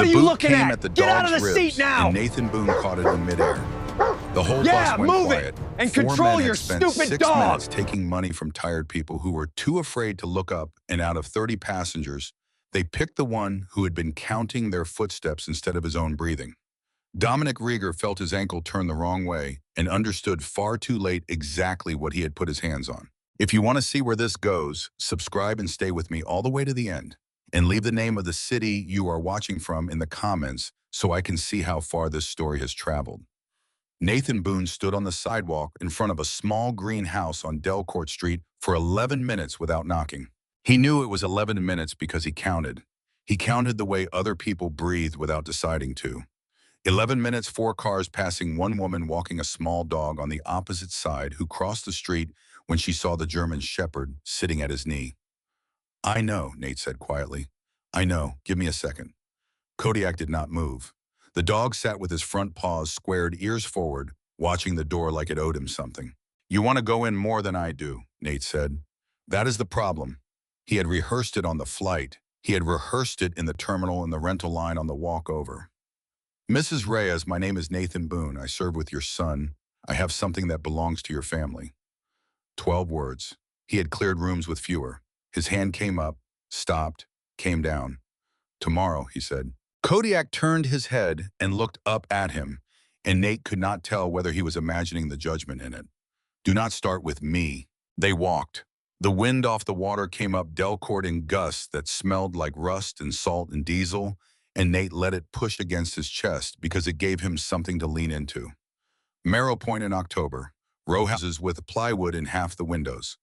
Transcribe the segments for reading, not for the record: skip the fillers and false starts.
What The are you boot looking came at? at the Get out of dog's the ribs, seat now! and Nathan Boone caught it in midair. The whole Yeah, bus went move quiet. it, and 4 control men had your spent stupid 6 dog. minutes taking money from tired people who were too afraid to look up, and out of 30 passengers, they picked the one who had been counting their footsteps instead of his own breathing. Dominic Rieger felt his ankle turn the wrong way and understood far too late exactly what he had put his hands on. If you want to see where this goes, subscribe and stay with me all the way to the end. And leave the name of the city you are watching from in the comments so I can see how far this story has traveled. Nathan Boone stood on the sidewalk in front of a small green house on Delcourt Street for 11 minutes without knocking. He knew it was 11 minutes because he counted. He counted the way other people breathed without deciding to. 11 minutes, 4 cars passing one woman walking a small dog on the opposite side who crossed the street when she saw the German shepherd sitting at his knee. "I know," Nate said quietly. "I know. Give me a second." Kodiak did not move. The dog sat with his front paws squared, ears forward, watching the door like it owed him something. "You want to go in more than I do," Nate said. "That is the problem." He had rehearsed it on the flight. He had rehearsed it in the terminal and the rental line on the walk over. "Mrs. Reyes, my name is Nathan Boone. I serve with your son. I have something that belongs to your family." 12 words. He had cleared rooms with fewer. His hand came up, stopped, came down. "Tomorrow," he said. Kodiak turned his head and looked up at him, and Nate could not tell whether he was imagining the judgment in it. "Do not start with me." They walked. The wind off the water came up Delcourt in gusts that smelled like rust and salt and diesel, and Nate let it push against his chest because it gave him something to lean into. Marrow Point in October. Row houses with plywood in half the windows.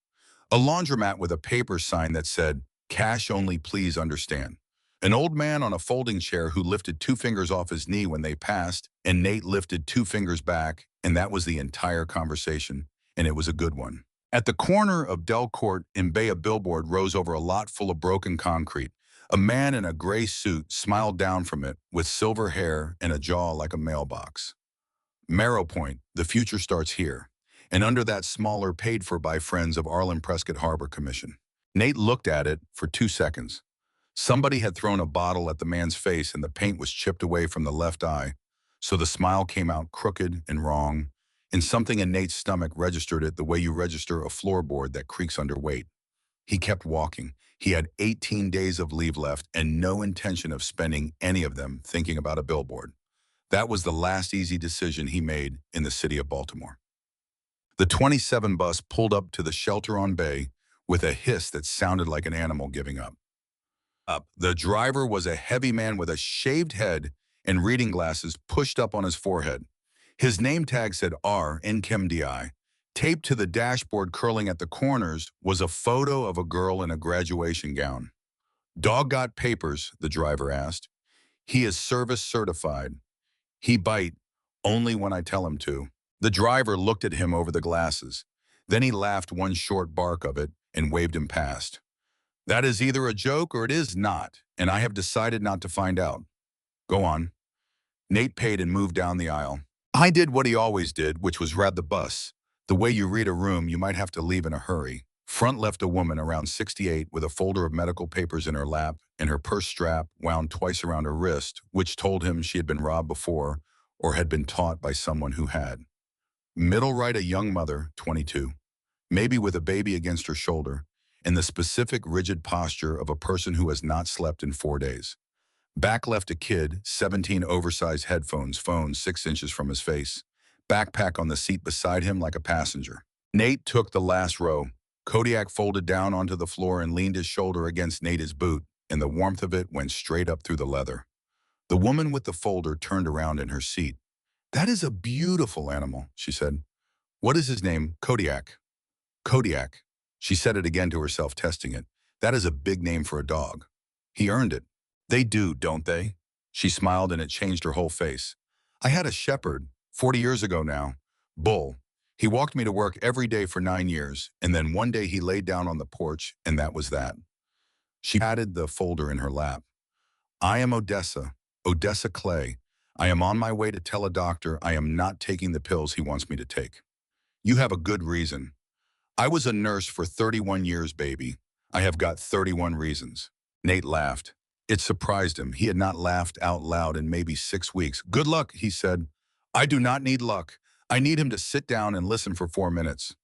A laundromat with a paper sign that said, "Cash only, please understand." An old man on a folding chair who lifted 2 fingers off his knee when they passed, and Nate lifted 2 fingers back, and that was the entire conversation, and it was a good one. At the corner of Delcourt in Bay, a billboard rose over a lot full of broken concrete. A man in a gray suit smiled down from it with silver hair and a jaw like a mailbox. Marrow Point, the future starts here. And under that smaller, paid for by Friends of Arlen Prescott Harbor Commission. Nate looked at it for 2 seconds. Somebody had thrown a bottle at the man's face and the paint was chipped away from the left eye, so the smile came out crooked and wrong, and something in Nate's stomach registered it the way you register a floorboard that creaks under weight. He kept walking. He had 18 days of leave left and no intention of spending any of them thinking about a billboard. That was the last easy decision he made in the city of Baltimore. The 27 bus pulled up to the shelter on Bay with a hiss that sounded like an animal giving up. The driver was a heavy man with a shaved head and reading glasses pushed up on his forehead. His name tag said R. NChemDI. Taped to the dashboard curling at the corners was a photo of a girl in a graduation gown. "Dog got papers?" the driver asked. "He is service certified. He bite only when I tell him to." The driver looked at him over the glasses. Then he laughed one short bark of it and waved him past. "That is either a joke or it is not, and I have decided not to find out. Go on." Nate paid and moved down the aisle. I did what he always did, which was ride the bus. The way you read a room you might have to leave in a hurry. Front left a woman around 68 with a folder of medical papers in her lap and her purse strap wound twice around her wrist, which told him she had been robbed before or had been taught by someone who had. Middle right, a young mother, 22, maybe with a baby against her shoulder, in the specific rigid posture of a person who has not slept in 4 days. Back left, a kid, 17, oversized headphones, phone 6 inches from his face. Backpack on the seat beside him like a passenger. Nate took the last row. Kodiak folded down onto the floor and leaned his shoulder against Nate's boot, and the warmth of it went straight up through the leather. The woman with the folder turned around in her seat. "That is a beautiful animal," she said. "What is his name?" "Kodiak." "Kodiak." She said it again to herself, testing it. "That is a big name for a dog. He earned it." "They do, don't they?" She smiled and it changed her whole face. "I had a shepherd, 40 years ago now. Bull. He walked me to work every day for 9 years, and then one day he laid down on the porch, and that was that." She patted the folder in her lap. "I am Odessa, Odessa Clay. I am on my way to tell a doctor I am not taking the pills he wants me to take." "You have a good reason." "I was a nurse for 31 years, baby. I have got 31 reasons." Nate laughed. It surprised him. He had not laughed out loud in maybe 6 weeks. "Good luck," he said. "I do not need luck. I need him to sit down and listen for 4 minutes."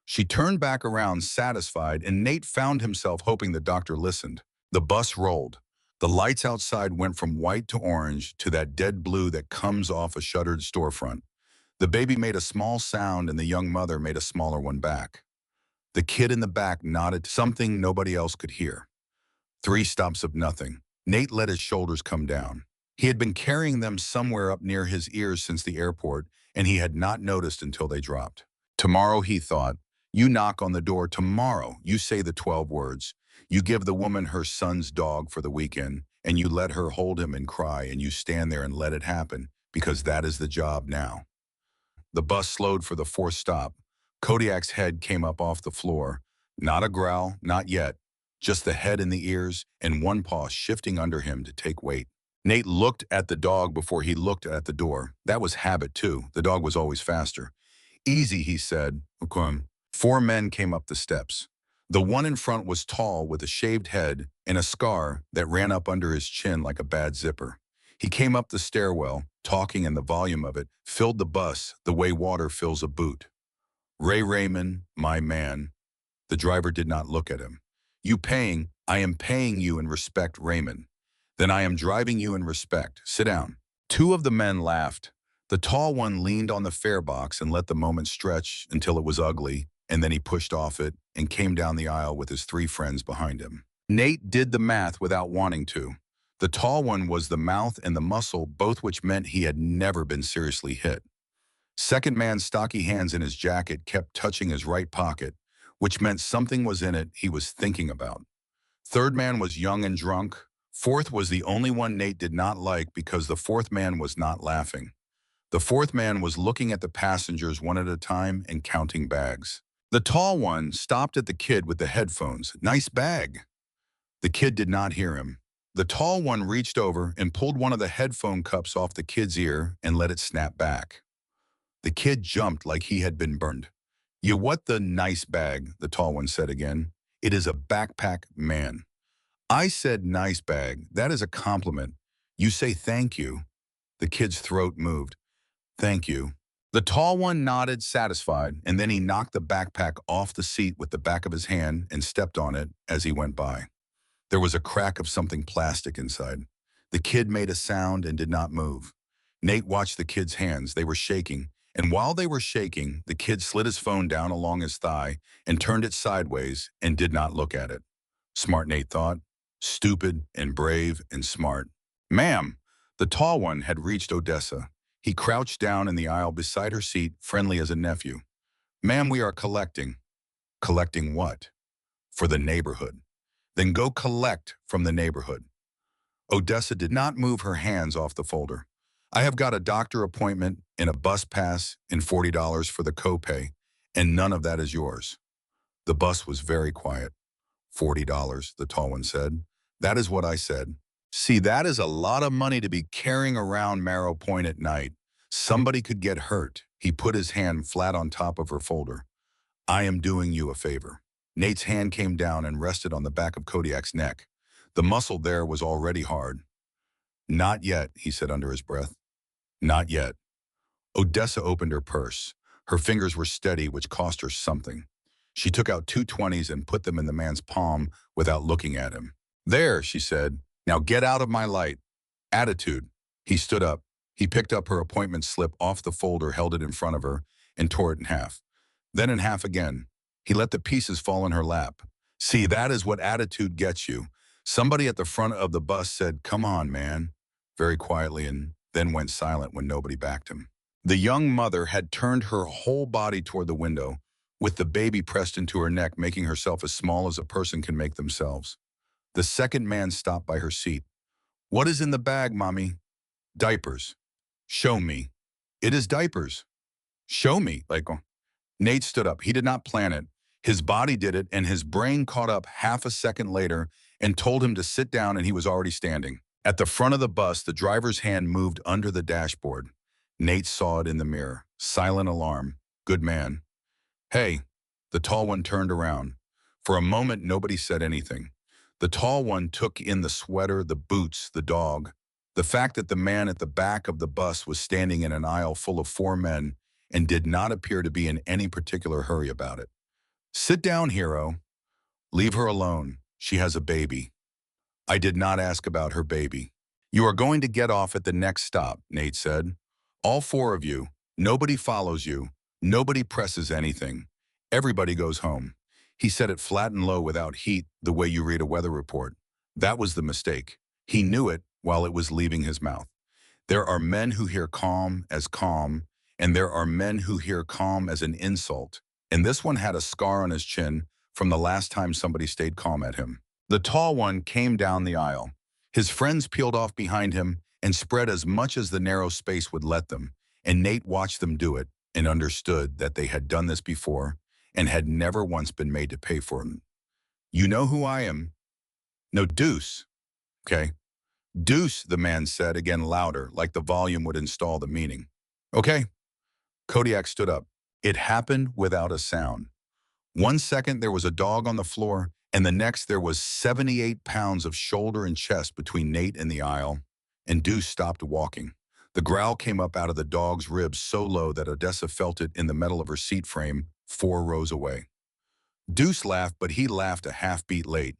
She turned back around, satisfied, and Nate found himself hoping the doctor listened. The bus rolled. The lights outside went from white to orange to that dead blue that comes off a shuttered storefront. The baby made a small sound and the young mother made a smaller one back. The kid in the back nodded to something nobody else could hear. 3 stops of nothing. Nate let his shoulders come down. He had been carrying them somewhere up near his ears since the airport, and he had not noticed until they dropped. Tomorrow, he thought, you knock on the door tomorrow. You say the 12 words. You give the woman her son's dog for the weekend, and you let her hold him and cry, and you stand there and let it happen, because that is the job now. The bus slowed for the 4th stop. Kodiak's head came up off the floor. Not a growl, not yet. Just the head and the ears, and one paw shifting under him to take weight. Nate looked at the dog before he looked at the door. That was habit, too. The dog was always faster. "Easy," he said. "Okay." 4 men came up the steps. The one in front was tall with a shaved head and a scar that ran up under his chin like a bad zipper. He came up the stairwell, talking, and the volume of it filled the bus the way water fills a boot. "Ray Raymond, my man." The driver did not look at him. "You paying? I am paying you in respect, Raymond." "Then I am driving you in respect. Sit down." 2 of the men laughed. The tall one leaned on the fare box and let the moment stretch until it was ugly, and then he pushed off it and came down the aisle with his 3 friends behind him. Nate did the math without wanting to. The tall one was the mouth and the muscle, both which meant he had never been seriously hit. Second man's stocky hands in his jacket kept touching his right pocket, which meant something was in it he was thinking about. Third man was young and drunk. Fourth was the only one Nate did not like because the 4th man was not laughing. The 4th man was looking at the passengers one at a time and counting bags. The tall one stopped at the kid with the headphones. "Nice bag." The kid did not hear him. The tall one reached over and pulled one of the headphone cups off the kid's ear and let it snap back. The kid jumped like he had been burned. "You what the nice bag," the tall one said again. "It is a backpack, man." "I said nice bag. That is a compliment. You say thank you." The kid's throat moved. "Thank you." The tall one nodded, satisfied, and then he knocked the backpack off the seat with the back of his hand and stepped on it as he went by. There was a crack of something plastic inside. The kid made a sound and did not move. Nate watched the kid's hands. They were shaking, and while they were shaking, the kid slid his phone down along his thigh and turned it sideways and did not look at it. Smart, Nate thought. Stupid and brave and smart. "Ma'am." The tall one had reached Odessa. He crouched down in the aisle beside her seat, friendly as a nephew. "Ma'am, we are collecting." "Collecting what?" "For the neighborhood." "Then go collect from the neighborhood." Odessa did not move her hands off the folder. "I have got a doctor appointment and a bus pass and $40 for the copay, and none of that is yours." The bus was very quiet. $40, the tall one said. "That is what I said." "See, that is a lot of money to be carrying around Marrow Point at night. Somebody could get hurt." He put his hand flat on top of her folder. "I am doing you a favor." Nate's hand came down and rested on the back of Kodiak's neck. The muscle there was already hard. "Not yet," he said under his breath. "Not yet." Odessa opened her purse. Her fingers were steady, which cost her something. She took out 2 20s and put them in the man's palm without looking at him. "There," she said. "Now get out of my light." Attitude. He stood up. He picked up her appointment slip off the folder, held it in front of her, and tore it in half. Then in half again. He let the pieces fall in her lap. "See, that is what attitude gets you." Somebody at the front of the bus said, "Come on, man," very quietly, and then went silent when nobody backed him. The young mother had turned her whole body toward the window, with the baby pressed into her neck, making herself as small as a person can make themselves. The 2nd man stopped by her seat. "What is in the bag, Mommy?" "Diapers." "Show me." "It is diapers." "Show me." Nate stood up. He did not plan it. His body did it, and his brain caught up half a second later and told him to sit down, and he was already standing. At the front of the bus, the driver's hand moved under the dashboard. Nate saw it in the mirror. Silent alarm. Good man. "Hey." The tall one turned around. For a moment, nobody said anything. The tall one took in the sweater, the boots, the dog, the fact that the man at the back of the bus was standing in an aisle full of four men and did not appear to be in any particular hurry about it. Sit down, hero. Leave her alone. She has a baby. I did not ask about her baby. You are going to get off at the next stop, Nate said. All four of you. Nobody follows you. Nobody presses anything. Everybody goes home. He said it flat and low without heat, the way you read a weather report. That was the mistake. He knew it while it was leaving his mouth. There are men who hear calm, and there are men who hear calm as an insult. And this one had a scar on his chin from the last time somebody stayed calm at him. The tall one came down the aisle. His friends peeled off behind him and spread as much as the narrow space would let them, and Nate watched them do it and understood that they had done this before and had never once been made to pay for it. You know who I am? No, Deuce. Okay. Deuce, the man said, again louder, like the volume would install the meaning. Okay. Kodiak stood up. It happened without a sound. 1 second there was a dog on the floor, and the next there was 78 pounds of shoulder and chest between Nate and the aisle, and Deuce stopped walking. The growl came up out of the dog's ribs so low that Odessa felt it in the metal of her seat frame 4 rows away. Deuce laughed, but he laughed a half-beat late.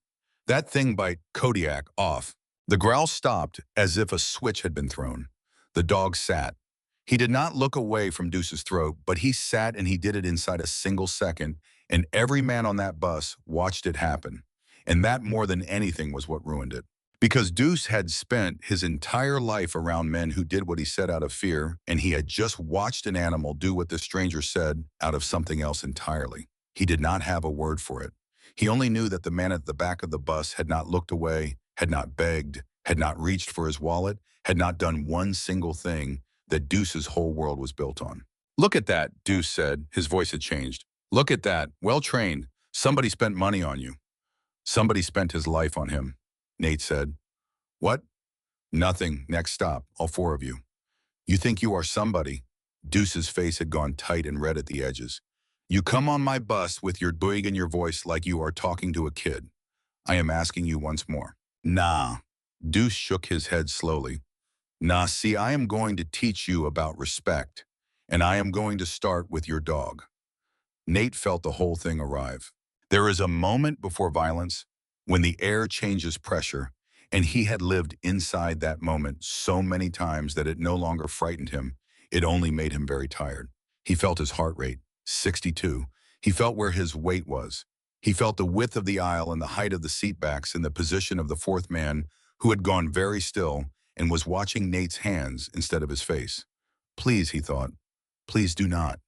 That thing bite Kodiak off. The growl stopped as if a switch had been thrown. The dog sat. He did not look away from Deuce's throat, but he sat and he did it inside a single second, and every man on that bus watched it happen. And that more than anything was what ruined it. Because Deuce had spent his entire life around men who did what he said out of fear, and he had just watched an animal do what the stranger said out of something else entirely. He did not have a word for it. He only knew that the man at the back of the bus had not looked away, had not begged, had not reached for his wallet, had not done one single thing that Deuce's whole world was built on. Look at that, Deuce said. His voice had changed. Look at that. Well trained. Somebody spent money on you. Somebody spent his life on him, Nate said. What? Nothing. Next stop, all four of you. You think you are somebody? Deuce's face had gone tight and red at the edges. You come on my bus with your big in your voice like you are talking to a kid. I am asking you once more. Nah. Deuce shook his head slowly. Nah, see, I am going to teach you about respect, and I am going to start with your dog. Nate felt the whole thing arrive. There is a moment before violence when the air changes pressure, and he had lived inside that moment so many times that it no longer frightened him. It only made him very tired. He felt his heart rate, 62. He felt where his weight was. He felt the width of the aisle and the height of the seatbacks and the position of the fourth man who had gone very still and was watching Nate's hands instead of his face. Please, he thought, please do not.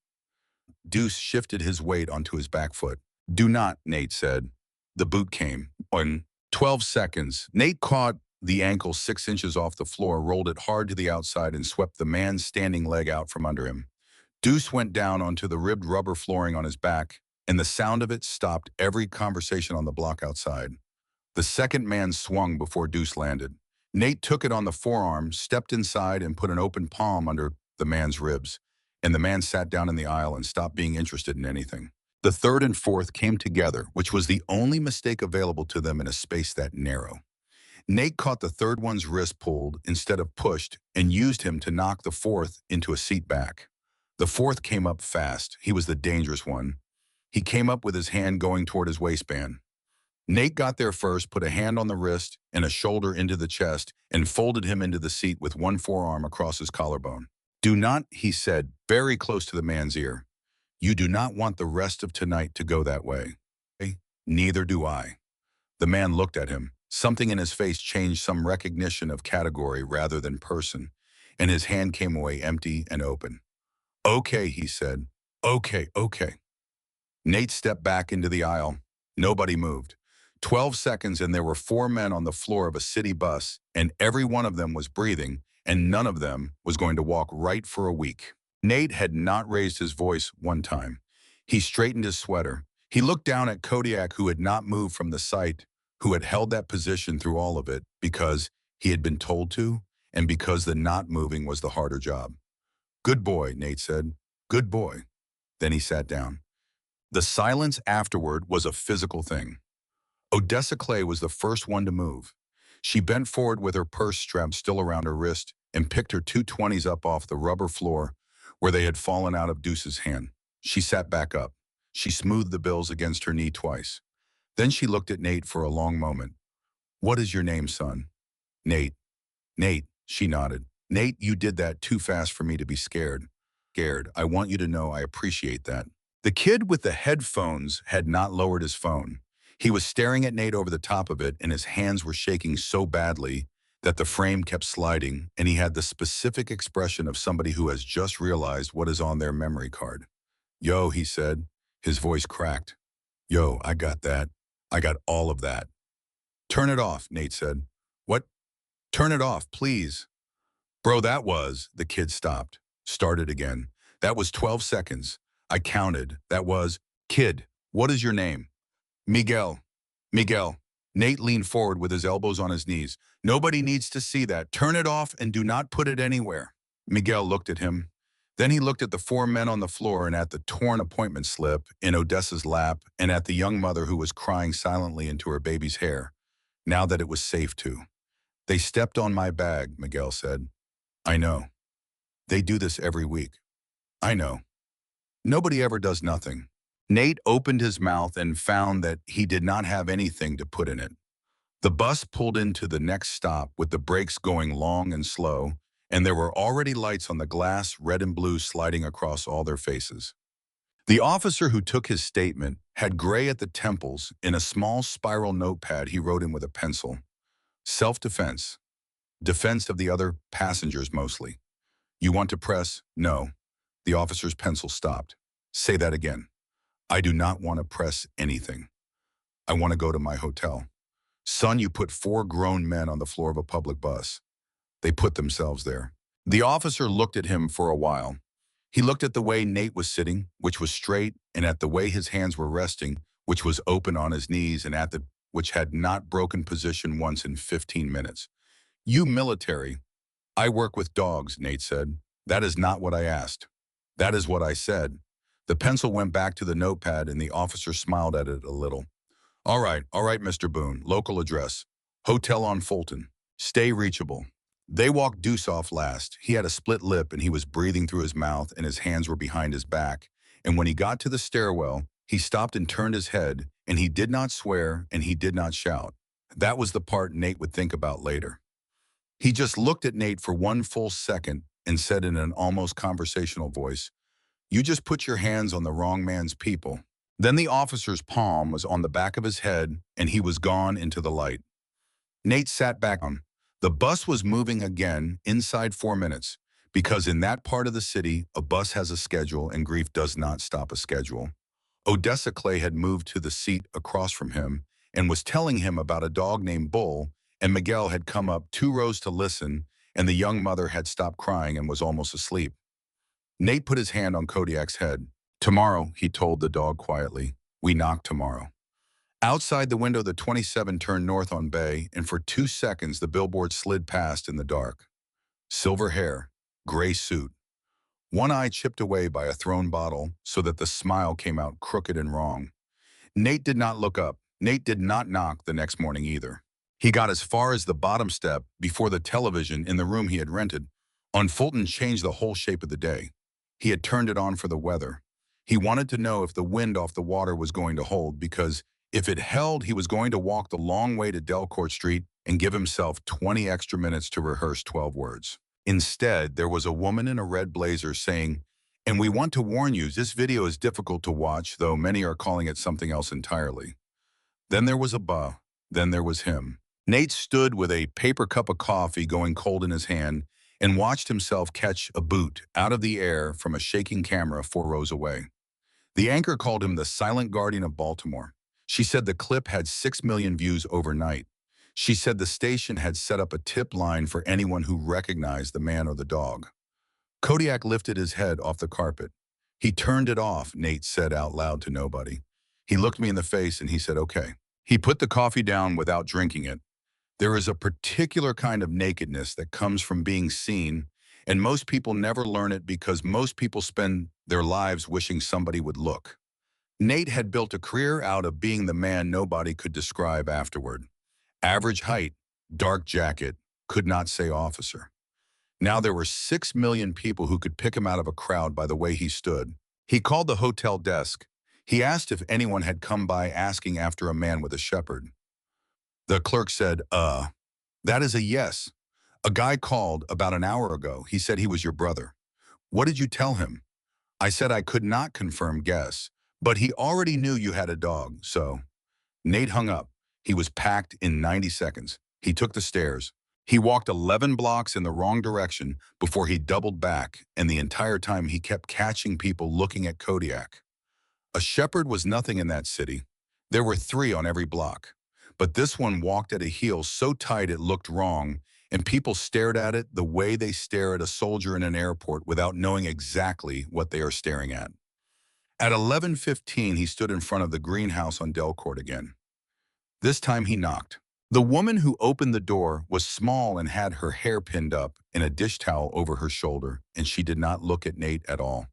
Deuce shifted his weight onto his back foot. Do not, Nate said. The boot came. In 12 seconds, Nate caught the ankle 6 inches off the floor, rolled it hard to the outside, and swept the man's standing leg out from under him. Deuce went down onto the ribbed rubber flooring on his back, and the sound of it stopped every conversation on the block outside. The second man swung before Deuce landed. Nate took it on the forearm, stepped inside, and put an open palm under the man's ribs, and the man sat down in the aisle and stopped being interested in anything. The third and fourth came together, which was the only mistake available to them in a space that narrow. Nate caught the third one's wrist pulled instead of pushed and used him to knock the fourth into a seat back. The fourth came up fast. He was the dangerous one. He came up with his hand going toward his waistband. Nate got there first, put a hand on the wrist and a shoulder into the chest, and folded him into the seat with one forearm across his collarbone. Do not, he said, very close to the man's ear. You do not want the rest of tonight to go that way. Neither do I. The man looked at him. Something in his face changed, some recognition of category rather than person, and his hand came away empty and open. Okay, he said. Okay. Nate stepped back into the aisle. Nobody moved. 12 seconds and there were 4 men on the floor of a city bus, and every one of them was breathing, and none of them was going to walk right for a week. Nate had not raised his voice one time. He straightened his sweater. He looked down at Kodiak, who had not moved from the site, who had held that position through all of it because he had been told to, and because the not moving was the harder job. Good boy, Nate said. Good boy. Then he sat down. The silence afterward was a physical thing. Odessa Clay was the first one to move. She bent forward with her purse strapped still around her wrist and picked her two 20s up off the rubber floor where they had fallen out of Deuce's hand. She sat back up. She smoothed the bills against her knee twice. Then she looked at Nate for a long moment. "What is your name, son?" "Nate." "Nate," she nodded. "Nate, you did that too fast for me to be scared. Scared. I want you to know I appreciate that." The kid with the headphones had not lowered his phone. He was staring at Nate over the top of it, and his hands were shaking so badly that the frame kept sliding, and he had the specific expression of somebody who has just realized what is on their memory card. "Yo," he said. His voice cracked. "Yo, I got that. I got all of that." "Turn it off," Nate said. "What?" "Turn it off, please." "Bro, the kid stopped. Started again. "That was 12 seconds. I counted. That was, kid, what is your name?" "Miguel." "Miguel." Nate leaned forward with his elbows on his knees. "Nobody needs to see that. Turn it off and do not put it anywhere." Miguel looked at him. Then he looked at the four men on the floor and at the torn appointment slip in Odessa's lap and at the young mother who was crying silently into her baby's hair, now that it was safe to. "They stepped on my bag," Miguel said. "I know. They do this every week. I know. Nobody ever does nothing." Nate opened his mouth and found that he did not have anything to put in it. The bus pulled into the next stop with the brakes going long and slow, and there were already lights on the glass, red and blue, sliding across all their faces. The officer who took his statement had gray at the temples. In a small spiral notepad he wrote in with a pencil, "Self-defense. Defense of the other passengers mostly. You want to press? No." The officer's pencil stopped. "Say that again." "I do not want to press anything. I want to go to my hotel." "Son, you put four grown men on the floor of a public bus. They put themselves there." The officer looked at him for a while. He looked at the way Nate was sitting, which was straight, and at the way his hands were resting, which was open on his knees, and at the which had not broken position once in 15 minutes. "You military." "I work with dogs," Nate said. "That is not what I asked." "That is what I said." The pencil went back to the notepad and the officer smiled at it a little. All right, Mr. Boone. Local address. Hotel on Fulton. Stay reachable." They walked Deuce off last. He had a split lip and he was breathing through his mouth and his hands were behind his back. And when he got to the stairwell, he stopped and turned his head, and he did not swear and he did not shout. That was the part Nate would think about later. He just looked at Nate for one full second and said in an almost conversational voice, "You just put your hands on the wrong man's people." Then the officer's palm was on the back of his head and he was gone into the light. Nate sat back on. The bus was moving again inside 4 minutes, because in that part of the city, a bus has a schedule and grief does not stop a schedule. Odessa Clay had moved to the seat across from him and was telling him about a dog named Bull, and Miguel had come up 2 rows to listen, and the young mother had stopped crying and was almost asleep. Nate put his hand on Kodiak's head. "Tomorrow," he told the dog quietly. "We knock tomorrow." Outside the window, the 27 turned north on Bay, and for 2 seconds the billboard slid past in the dark. Silver hair, gray suit. One eye chipped away by a thrown bottle so that the smile came out crooked and wrong. Nate did not look up. Nate did not knock the next morning either. He got as far as the bottom step before the television in the room he had rented on Fulton changed the whole shape of the day. He had turned it on for the weather. He wanted to know if the wind off the water was going to hold, because if it held, he was going to walk the long way to Delcourt Street and give himself 20 extra minutes to rehearse 12 words. Instead, there was a woman in a red blazer saying, "And we want to warn you, this video is difficult to watch, though many are calling it something else entirely." Then there was a bah. Then there was him. Nate stood with a paper cup of coffee going cold in his hand and watched himself catch a boot out of the air from a shaking camera 4 rows away. The anchor called him the silent guardian of Baltimore. She said the clip had 6 million views overnight. She said the station had set up a tip line for anyone who recognized the man or the dog. Kodiak lifted his head off the carpet. "He turned it off," Nate said out loud to nobody. "He looked me in the face and he said, okay." He put the coffee down without drinking it. There is a particular kind of nakedness that comes from being seen, and most people never learn it because most people spend their lives wishing somebody would look. Nate had built a career out of being the man nobody could describe afterward. Average height, dark jacket, could not say officer. Now there were 6 million people who could pick him out of a crowd by the way he stood. He called the hotel desk. He asked if anyone had come by asking after a man with a shepherd. The clerk said, that is a yes. A guy called about an hour ago. He said he was your brother. What did you tell him? I said I could not confirm guess, but he already knew you had a dog, so. Nate hung up. He was packed in 90 seconds. He took the stairs. He walked 11 blocks in the wrong direction before he doubled back, and the entire time he kept catching people looking at Kodiak. A shepherd was nothing in that city. There were 3 on every block. But this one walked at a heel so tight it looked wrong, and people stared at it the way they stare at a soldier in an airport without knowing exactly what they are staring at. At 11:15, he stood in front of the greenhouse on Delcourt again. This time he knocked. The woman who opened the door was small and had her hair pinned up in a dish towel over her shoulder, and she did not look at Nate at all.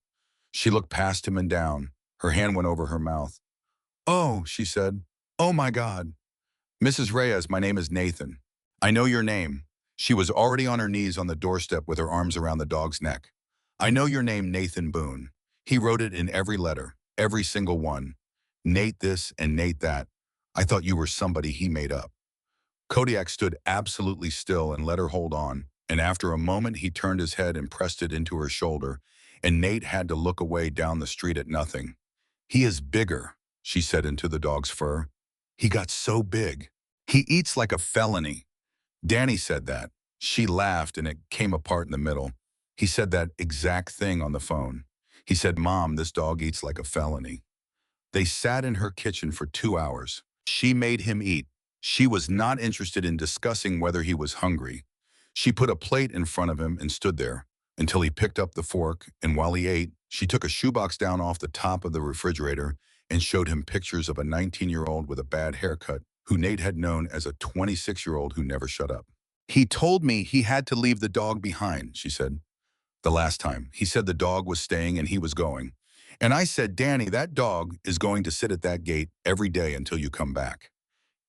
She looked past him and down. Her hand went over her mouth. "Oh," she said. "Oh my God. Mrs. Reyes, my name is Nathan. I know your name." She was already on her knees on the doorstep with her arms around the dog's neck. "I know your name, Nathan Boone." He wrote it in every letter, every single one. Nate this and Nate that. I thought you were somebody he made up. Kodiak stood absolutely still and let her hold on, and after a moment he turned his head and pressed it into her shoulder, and Nate had to look away down the street at nothing. "He is bigger," she said into the dog's fur. "He got so big. He eats like a felony." Danny said that. She laughed and it came apart in the middle. He said that exact thing on the phone. He said, "Mom, this dog eats like a felony." They sat in her kitchen for 2 hours. She made him eat. She was not interested in discussing whether he was hungry. She put a plate in front of him and stood there until he picked up the fork, and while he ate, she took a shoebox down off the top of the refrigerator and showed him pictures of a 19-year-old with a bad haircut who Nate had known as a 26-year-old who never shut up. "He told me he had to leave the dog behind," she said. "The last time. He said the dog was staying and he was going. And I said, 'Danny, that dog is going to sit at that gate every day until you come back.'"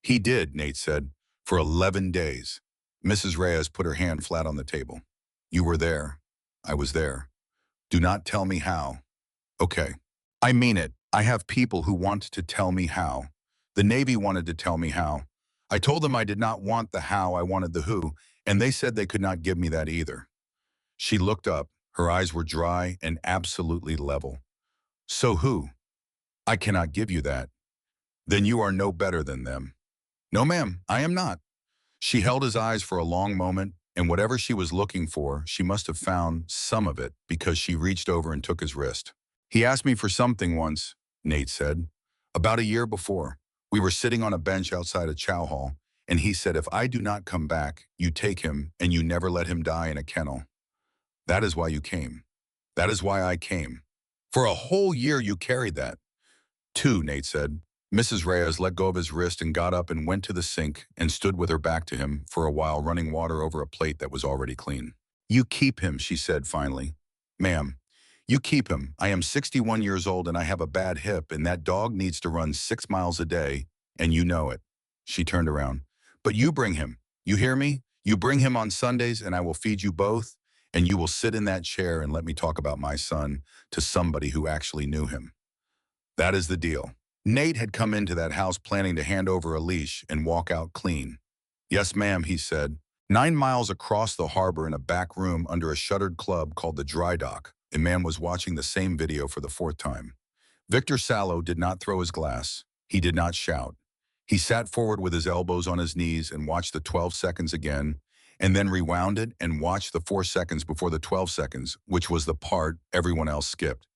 "He did," Nate said, "for 11 days. Mrs. Reyes put her hand flat on the table. "You were there. I was there. Do not tell me how." "Okay. I mean it. I have people who want to tell me how. The Navy wanted to tell me how. I told them I did not want the how, I wanted the who, and they said they could not give me that either." She looked up. Her eyes were dry and absolutely level. "So who? I cannot give you that. Then you are no better than them." "No, ma'am, I am not." She held his eyes for a long moment, and whatever she was looking for, she must have found some of it because she reached over and took his wrist. "He asked me for something once," Nate said. "About a year before. We were sitting on a bench outside a chow hall, and he said, 'If I do not come back, you take him and you never let him die in a kennel.' That is why you came. That is why I came. For a whole year you carried that." "Two," Nate said. Mrs. Reyes let go of his wrist and got up and went to the sink and stood with her back to him for a while, running water over a plate that was already clean. "You keep him," she said finally. "Ma'am, you keep him. I am 61 years old and I have a bad hip, and that dog needs to run 6 miles a day, and you know it." She turned around. "But you bring him. You hear me? You bring him on Sundays and I will feed you both, and you will sit in that chair and let me talk about my son to somebody who actually knew him. That is the deal." Nate had come into that house planning to hand over a leash and walk out clean. "Yes, ma'am," he said. 9 miles across the harbor in a back room under a shuttered club called the Dry Dock, a man was watching the same video for the 4th time. Victor Sallow did not throw his glass. He did not shout. He sat forward with his elbows on his knees and watched the 12 seconds again, and then rewound it and watched the 4 seconds before the 12 seconds, which was the part everyone else skipped.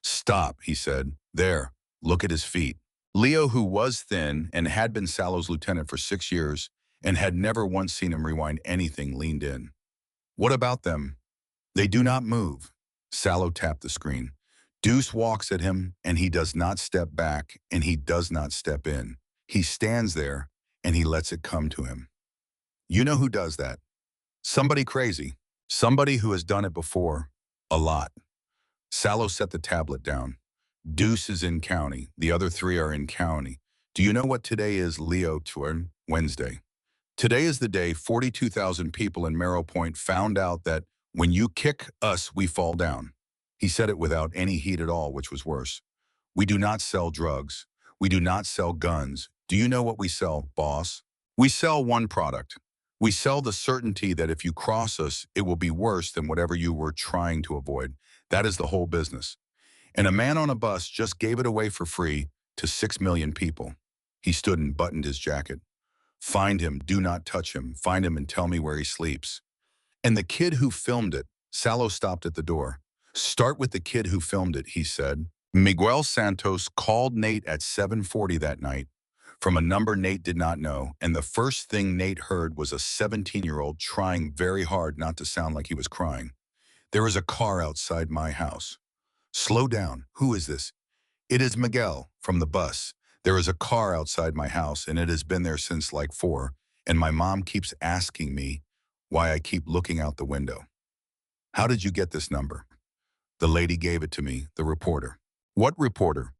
"Stop," he said. "There. Look at his feet." Leo, who was thin and had been Sallow's lieutenant for 6 years and had never once seen him rewind anything, leaned in. "What about them? They do not move." Sallow tapped the screen. Deuce walks at him, and he does not step back, and he does not step in. He stands there, and he lets it come to him. You know who does that? Somebody crazy. Somebody who has done it before. A lot. Sallow set the tablet down. Deuce is in county. The other three are in county. Do you know what today is, Leo Turn? Wednesday. Today is the day 42,000 people in Merrill Point found out that when you kick us, we fall down. He said it without any heat at all, which was worse. We do not sell drugs. We do not sell guns. Do you know what we sell, boss? We sell one product. We sell the certainty that if you cross us, it will be worse than whatever you were trying to avoid. That is the whole business. And a man on a bus just gave it away for free to 6 million people. He stood and buttoned his jacket. Find him, do not touch him. Find him and tell me where he sleeps. And the kid who filmed it, Salo stopped at the door. Start with the kid who filmed it, he said. Miguel Santos called Nate at 7:40 that night from a number Nate did not know, and the first thing Nate heard was a 17-year-old trying very hard not to sound like he was crying. There is a car outside my house. Slow down. Who is this? It is Miguel from the bus. There is a car outside my house, and it has been there since like 4, and my mom keeps asking me why I keep looking out the window. How did you get this number? The lady gave it to me, the reporter. What reporter?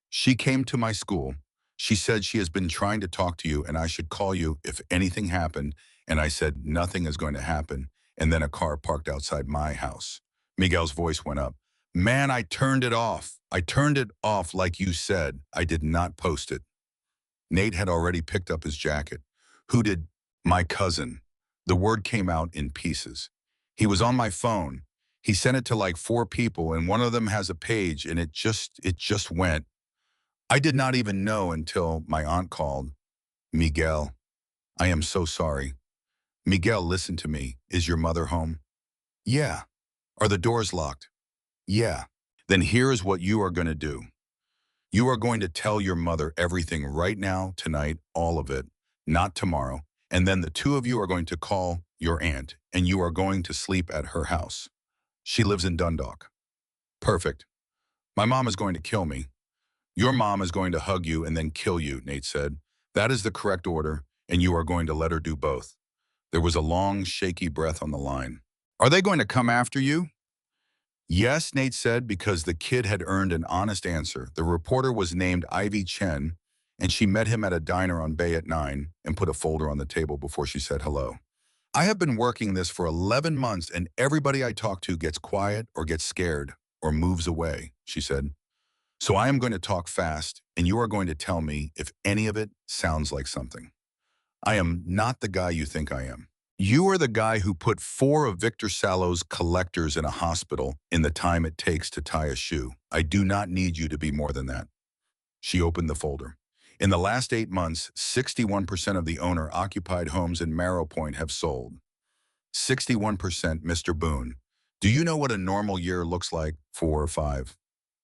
She came to my school. She said she has been trying to talk to you and I should call you if anything happened, and I said nothing is going to happen, and then a car parked outside my house. Miguel's voice went up. Man, I turned it off. I turned it off like you said. I did not post it. Nate had already picked up his jacket. Who did? My cousin. The word came out in pieces. He was on my phone. He sent it to like 4 people, and one of them has a page, and it just went. I did not even know until my aunt called. Miguel, I am so sorry. Miguel, listen to me. Is your mother home? Yeah. Are the doors locked? Yeah. Then here is what you are going to do. You are going to tell your mother everything right now, tonight, all of it, not tomorrow. And then the two of you are going to call your aunt, and you are going to sleep at her house. She lives in Dundalk. Perfect. My mom is going to kill me. Your mom is going to hug you and then kill you, Nate said. That is the correct order, and you are going to let her do both. There was a long, shaky breath on the line. Are they going to come after you? Yes, Nate said, because the kid had earned an honest answer. The reporter was named Ivy Chen, and she met him at a diner on Bay at 9 and put a folder on the table before she said hello. I have been working this for 11 months, and everybody I talk to gets quiet or gets scared or moves away, she said. So I am going to talk fast, and you are going to tell me if any of it sounds like something. I am not the guy you think I am. You are the guy who put 4 of Victor Salo's collectors in a hospital in the time it takes to tie a shoe. I do not need you to be more than that. She opened the folder. In the last 8 months, 61% of the owner-occupied homes in Marrow Point have sold. 61%, Mr. Boone. Do you know what a normal year looks like? 4 or 5.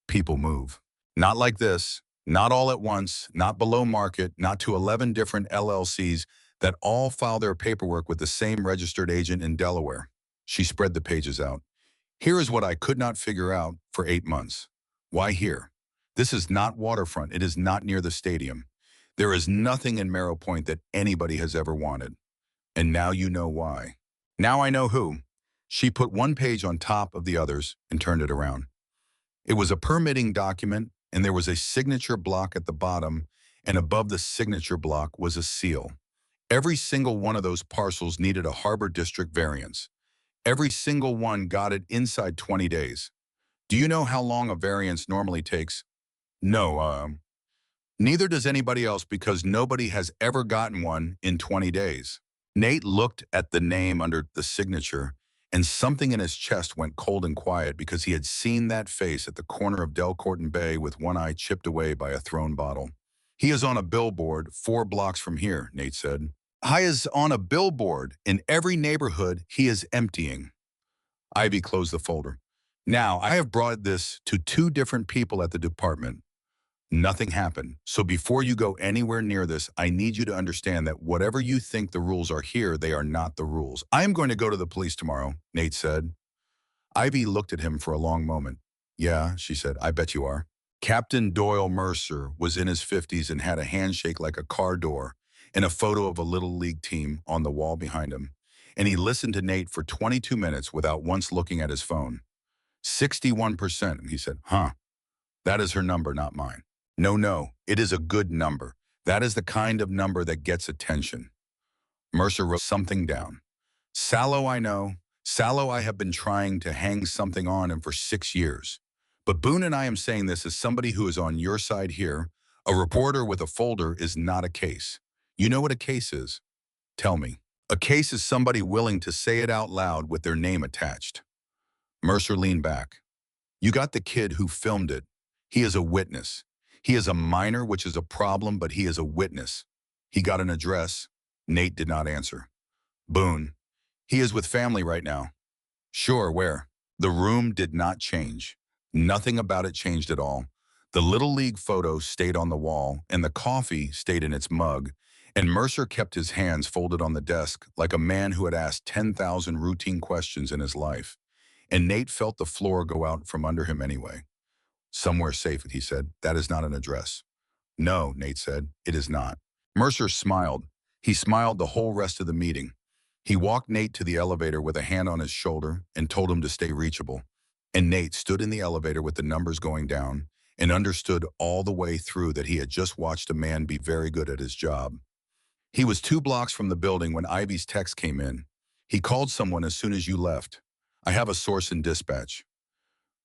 People move. Not like this, not all at once, not below market, not to 11 different LLCs that all file their paperwork with the same registered agent in Delaware. She spread the pages out. Here is what I could not figure out for 8 months. Why here? This is not waterfront. It is not near the stadium. There is nothing in Marrow Point that anybody has ever wanted. And now you know why. Now I know who. She put one page on top of the others and turned it around. It was a permitting document, and there was a signature block at the bottom, and above the signature block was a seal. Every single one of those parcels needed a Harbor District variance. Every single one got it inside 20 days. Do you know how long a variance normally takes? No, neither does anybody else, because nobody has ever gotten one in 20 days. Nate looked at the name under the signature, and something in his chest went cold and quiet, because he had seen that face at the corner of Delcourt and Bay with one eye chipped away by a thrown bottle. He is on a billboard 4 blocks from here, Nate said. He is on a billboard in every neighborhood he is emptying. Ivy closed the folder. Now, I have brought this to 2 different people at the department. Nothing happened. So before you go anywhere near this, I need you to understand that whatever you think the rules are here, they are not the rules. I am going to go to the police tomorrow, Nate said. Ivy looked at him for a long moment. Yeah, she said, I bet you are. Captain Doyle Mercer was in his 50s and had a handshake like a car door and a photo of a little league team on the wall behind him. And he listened to Nate for 22 minutes without once looking at his phone. 61%, he said, huh? That is her number, not mine. No, no, it is a good number. That is the kind of number that gets attention. Mercer wrote something down. Sallow, I know. Sallow, I have been trying to hang something on him for 6 years. But Boone and I am saying this as somebody who is on your side here. A reporter with a folder is not a case. You know what a case is? Tell me. A case is somebody willing to say it out loud with their name attached. Mercer leaned back. You got the kid who filmed it. He is a witness. He is a minor, which is a problem, but he is a witness. He got an address. Nate did not answer. Boone. He is with family right now. Sure, where? The room did not change. Nothing about it changed at all. The Little League photo stayed on the wall, and the coffee stayed in its mug, and Mercer kept his hands folded on the desk like a man who had asked 10,000 routine questions in his life. And Nate felt the floor go out from under him anyway. Somewhere safe, he said. That is not an address. No, Nate said. It is not. Mercer smiled. He smiled the whole rest of the meeting. He walked Nate to the elevator with a hand on his shoulder and told him to stay reachable. And Nate stood in the elevator with the numbers going down and understood all the way through that he had just watched a man be very good at his job. He was 2 blocks from the building when Ivy's text came in. He called someone as soon as you left. I have a source in dispatch.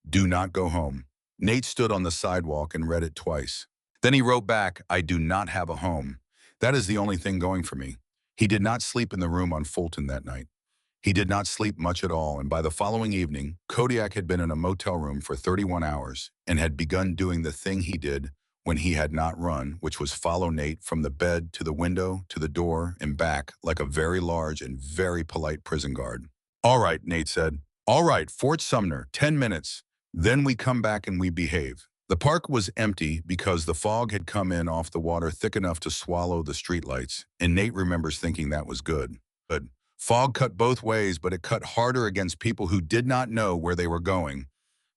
Do not go home. Nate stood on the sidewalk and read it twice. Then he wrote back, I do not have a home. That is the only thing going for me. He did not sleep in the room on Fulton that night. He did not sleep much at all, and by the following evening, Kodiak had been in a motel room for 31 hours and had begun doing the thing he did when he had not run, which was follow Nate from the bed to the window to the door and back like a very large and very polite prison guard. All right, Nate said. All right, Fort Sumner, 10 minutes. Then we come back and we behave. The park was empty because the fog had come in off the water thick enough to swallow the streetlights, and Nate remembers thinking that was good. Good. Fog cut both ways, but it cut harder against people who did not know where they were going.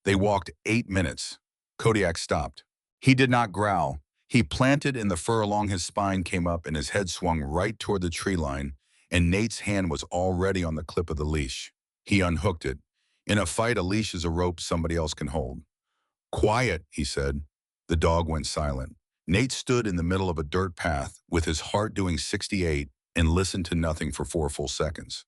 They walked 8 minutes. Kodiak stopped. He did not growl. He planted and the fur along his spine came up and his head swung right toward the tree line, and Nate's hand was already on the clip of the leash. He unhooked it. In a fight, a leash is a rope somebody else can hold. Quiet, he said. The dog went silent. Nate stood in the middle of a dirt path with his heart doing 68 and listened to nothing for 4 full seconds.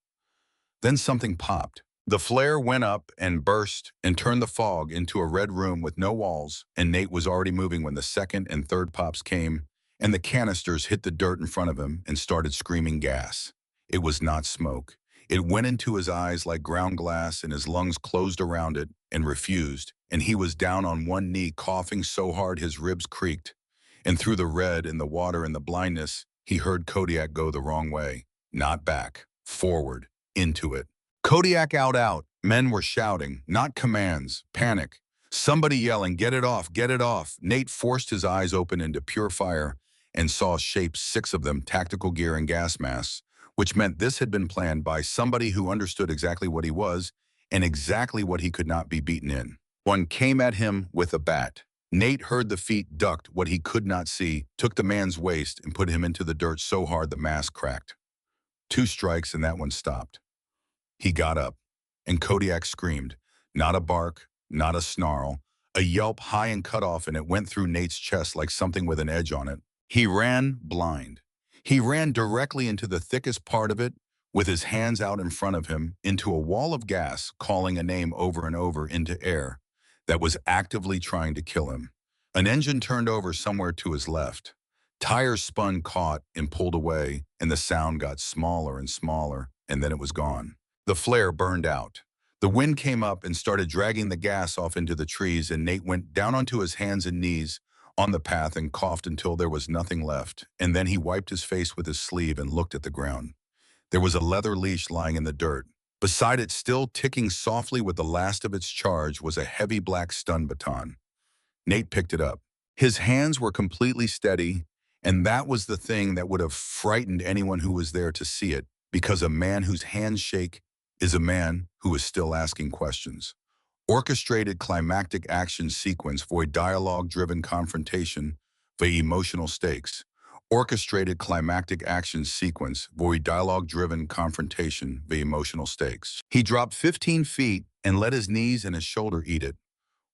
Then something popped. The flare went up and burst and turned the fog into a red room with no walls, and Nate was already moving when the second and third pops came, and the canisters hit the dirt in front of him and started screaming gas. It was not smoke. It went into his eyes like ground glass, and his lungs closed around it and refused, and he was down on one knee coughing so hard his ribs creaked. And through the red and the water and the blindness, he heard Kodiak go the wrong way. Not back. Forward. Into it. Kodiak out. Men were shouting, not commands, panic. Somebody yelling, get it off, get it off. Nate forced his eyes open into pure fire and saw shapes, 6 of them, tactical gear and gas masks, which meant this had been planned by somebody who understood exactly what he was and exactly what he could not be beaten in. One came at him with a bat. Nate heard the feet ducked what he could not see, took the man's waist and put him into the dirt so hard the mask cracked. 2 strikes and that one stopped. He got up, and Kodiak screamed. Not a bark, not a snarl, a yelp high and cut off, and it went through Nate's chest like something with an edge on it. He ran blind. He ran directly into the thickest part of it, with his hands out in front of him, into a wall of gas, calling a name over and over into air that was actively trying to kill him. An engine turned over somewhere to his left. Tires spun, caught, and pulled away, and the sound got smaller and smaller, and then it was gone. The flare burned out. The wind came up and started dragging the gas off into the trees, and Nate went down onto his hands and knees on the path and coughed until there was nothing left, and then he wiped his face with his sleeve and looked at the ground. There was a leather leash lying in the dirt. Beside it, still ticking softly with the last of its charge, was a heavy black stun baton. Nate picked it up. His hands were completely steady, and that was the thing that would have frightened anyone who was there to see it, because a man whose hands shake is a man who is still asking questions. Orchestrated climactic action sequence void dialogue-driven confrontation via emotional stakes. Orchestrated climactic action sequence void dialogue-driven confrontation via emotional stakes. He dropped 15 feet and let his knees and his shoulder eat it.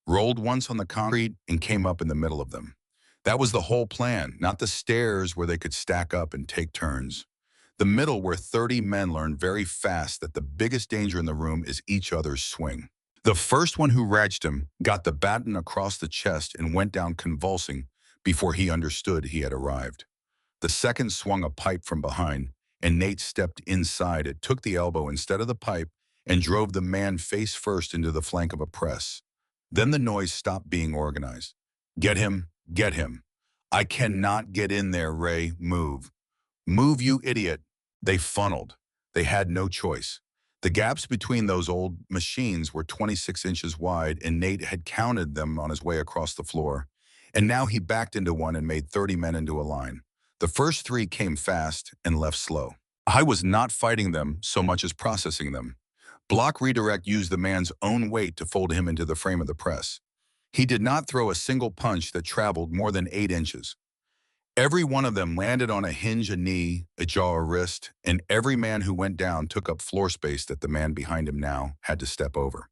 rolled once on the concrete, and came up in the middle of them. That was the whole plan, not the stairs where they could stack up and take turns. The middle where 30 men learned very fast that the biggest danger in the room is each other's swing. The first one who raged him got the baton across the chest and went down convulsing before he understood he had arrived. The second swung a pipe from behind, and Nate stepped inside it, took the elbow instead of the pipe, and drove the man face first into the flank of a press. Then the noise stopped being organized. Get him, get him. I cannot get in there, Ray. Move. Move, you idiot. They funneled. They had no choice. The gaps between those old machines were 26 inches wide, and Nate had counted them on his way across the floor. And now he backed into one and made 30 men into a line. The first three came fast and left slow. I was not fighting them so much as processing them. Block Redirect used the man's own weight to fold him into the frame of the press. He did not throw a single punch that traveled more than 8 inches. Every one of them landed on a hinge, a knee, a jaw, a wrist, and every man who went down took up floor space that the man behind him now had to step over.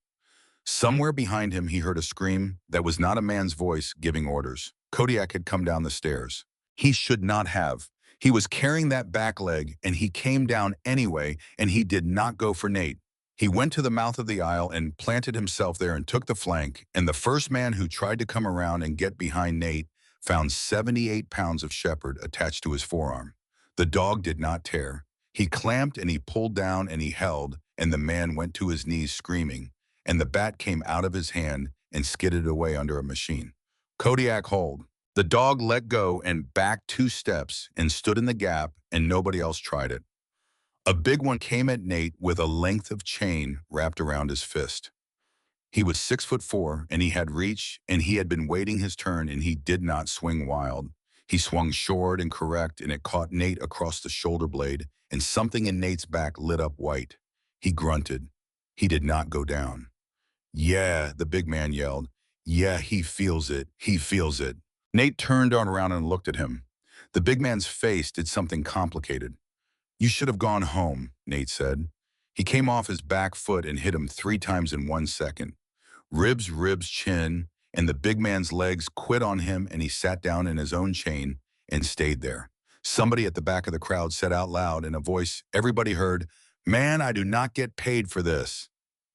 Somewhere behind him, he heard a scream that was not a man's voice giving orders. Kodiak had come down the stairs. He should not have. He was carrying that back leg, and he came down anyway, and he did not go for Nate. He went to the mouth of the aisle and planted himself there and took the flank, and the first man who tried to come around and get behind Nate found 78 pounds of shepherd attached to his forearm. The dog did not tear. He clamped and he pulled down and he held, and the man went to his knees screaming, and the bat came out of his hand and skidded away under a machine. Kodiak hold. The dog let go and backed 2 steps and stood in the gap, and nobody else tried it. A big one came at Nate with a length of chain wrapped around his fist. He was 6'4", and he had reach, and he had been waiting his turn, and he did not swing wild. He swung short and correct, and it caught Nate across the shoulder blade, and something in Nate's back lit up white. He grunted. He did not go down. Yeah, the big man yelled. Yeah, he feels it. He feels it. Nate turned around and looked at him. The big man's face did something complicated. You should have gone home, Nate said. He came off his back foot and hit him 3 times in 1 second. Ribs, ribs, chin, and the big man's legs quit on him, and he sat down in his own chain and stayed there. Somebody at the back of the crowd said out loud in a voice everybody heard, "Man, I do not get paid for this."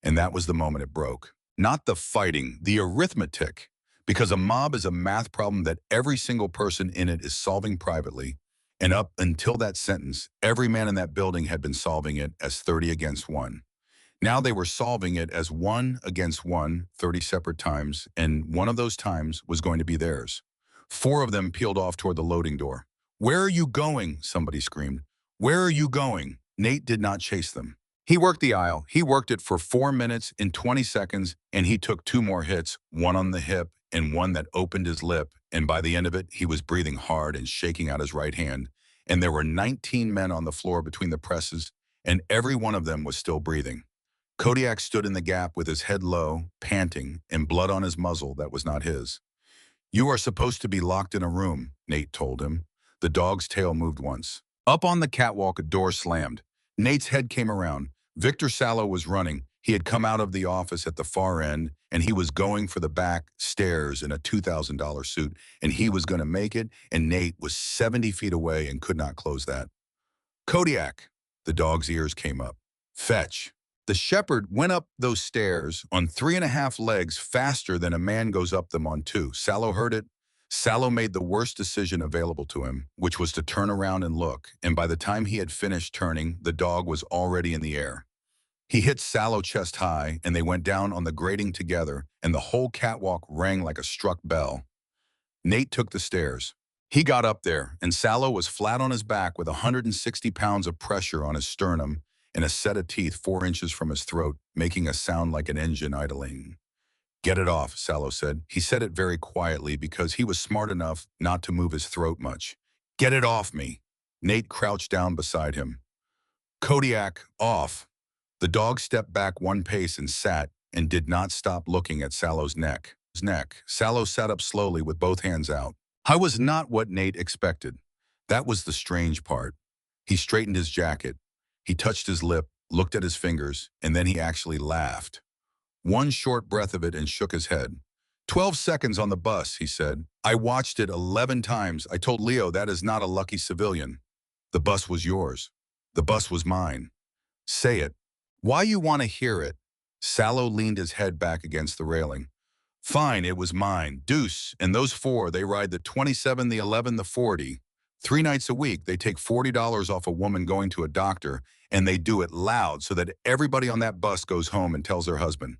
And that was the moment it broke. Not the fighting, the arithmetic. Because a mob is a math problem that every single person in it is solving privately. And up until that sentence, every man in that building had been solving it as 30 against 1. Now they were solving it as 1 against 1, 30 separate times, and one of those times was going to be theirs. 4 of them peeled off toward the loading door. "Where are you going?" somebody screamed. "Where are you going?" Nate did not chase them. He worked the aisle. He worked it for 4 minutes and 20 seconds, and he took 2 more hits, one on the hip and one that opened his lip, and by the end of it, he was breathing hard and shaking out his right hand, and there were 19 men on the floor between the presses, and every one of them was still breathing. Kodiak stood in the gap with his head low, panting, and blood on his muzzle that was not his. "You are supposed to be locked in a room," Nate told him. The dog's tail moved once. Up on the catwalk, a door slammed. Nate's head came around. Victor Sallow was running. He had come out of the office at the far end, and he was going for the back stairs in a $2,000 suit, and he was going to make it, and Nate was 70 feet away and could not close that. "Kodiak." The dog's ears came up. "Fetch." The shepherd went up those stairs on 3.5 legs faster than a man goes up them on 2. Sallow heard it. Sallow made the worst decision available to him, which was to turn around and look, and by the time he had finished turning, the dog was already in the air. He hit Sallow chest high, and they went down on the grating together, and the whole catwalk rang like a struck bell. Nate took the stairs. He got up there, and Sallow was flat on his back with 160 pounds of pressure on his sternum and a set of teeth 4 inches from his throat, making a sound like an engine idling. "Get it off," Sallow said. He said it very quietly because he was smart enough not to move his throat much. "Get it off me." Nate crouched down beside him. "Kodiak, off." The dog stepped back 1 pace and sat and did not stop looking at Sallow's neck. Sallow sat up slowly with both hands out. I was not what Nate expected. That was the strange part. He straightened his jacket. He touched his lip, looked at his fingers, and then he actually laughed. One short breath of it and shook his head. 12 seconds on the bus, he said. I watched it 11 times. I told Leo that is not a lucky civilian. The bus was yours. The bus was mine. Say it. Why you want to hear it? Sallow leaned his head back against the railing. Fine, it was mine. Deuce, and those four, they ride the 27, the 11, the 40. 3 nights a week, they take $40 off a woman going to a doctor, and they do it loud so that everybody on that bus goes home and tells their husband.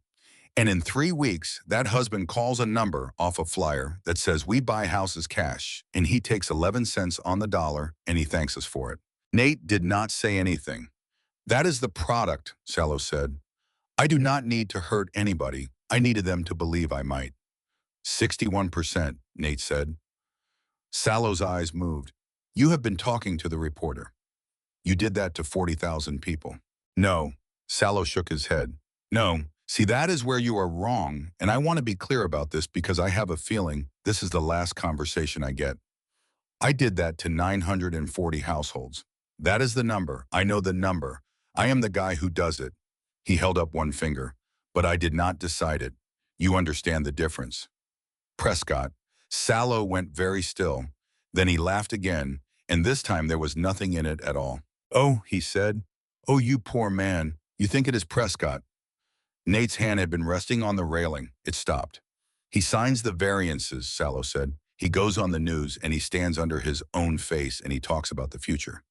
And in 3 weeks, that husband calls a number off a flyer that says, we buy houses cash, and he takes 11 cents on the dollar, and he thanks us for it. Nate did not say anything. That is the product, Sallow said. I do not need to hurt anybody. I needed them to believe I might. 61%, Nate said. Sallow's eyes moved. You have been talking to the reporter. You did that to 40,000 people. No, Sallow shook his head. No, see, that is where you are wrong, and I want to be clear about this because I have a feeling this is the last conversation I get. I did that to 940 households. That is the number. I know the number. I am the guy who does it. He held up one finger. But I did not decide it. You understand the difference. Prescott. Sallow went very still. Then he laughed again, and this time there was nothing in it at all. Oh, he said. Oh, you poor man. You think it is Prescott. Nate's hand had been resting on the railing. It stopped. He signs the variances, Sallow said. He goes on the news and he stands under his own face and he talks about the future.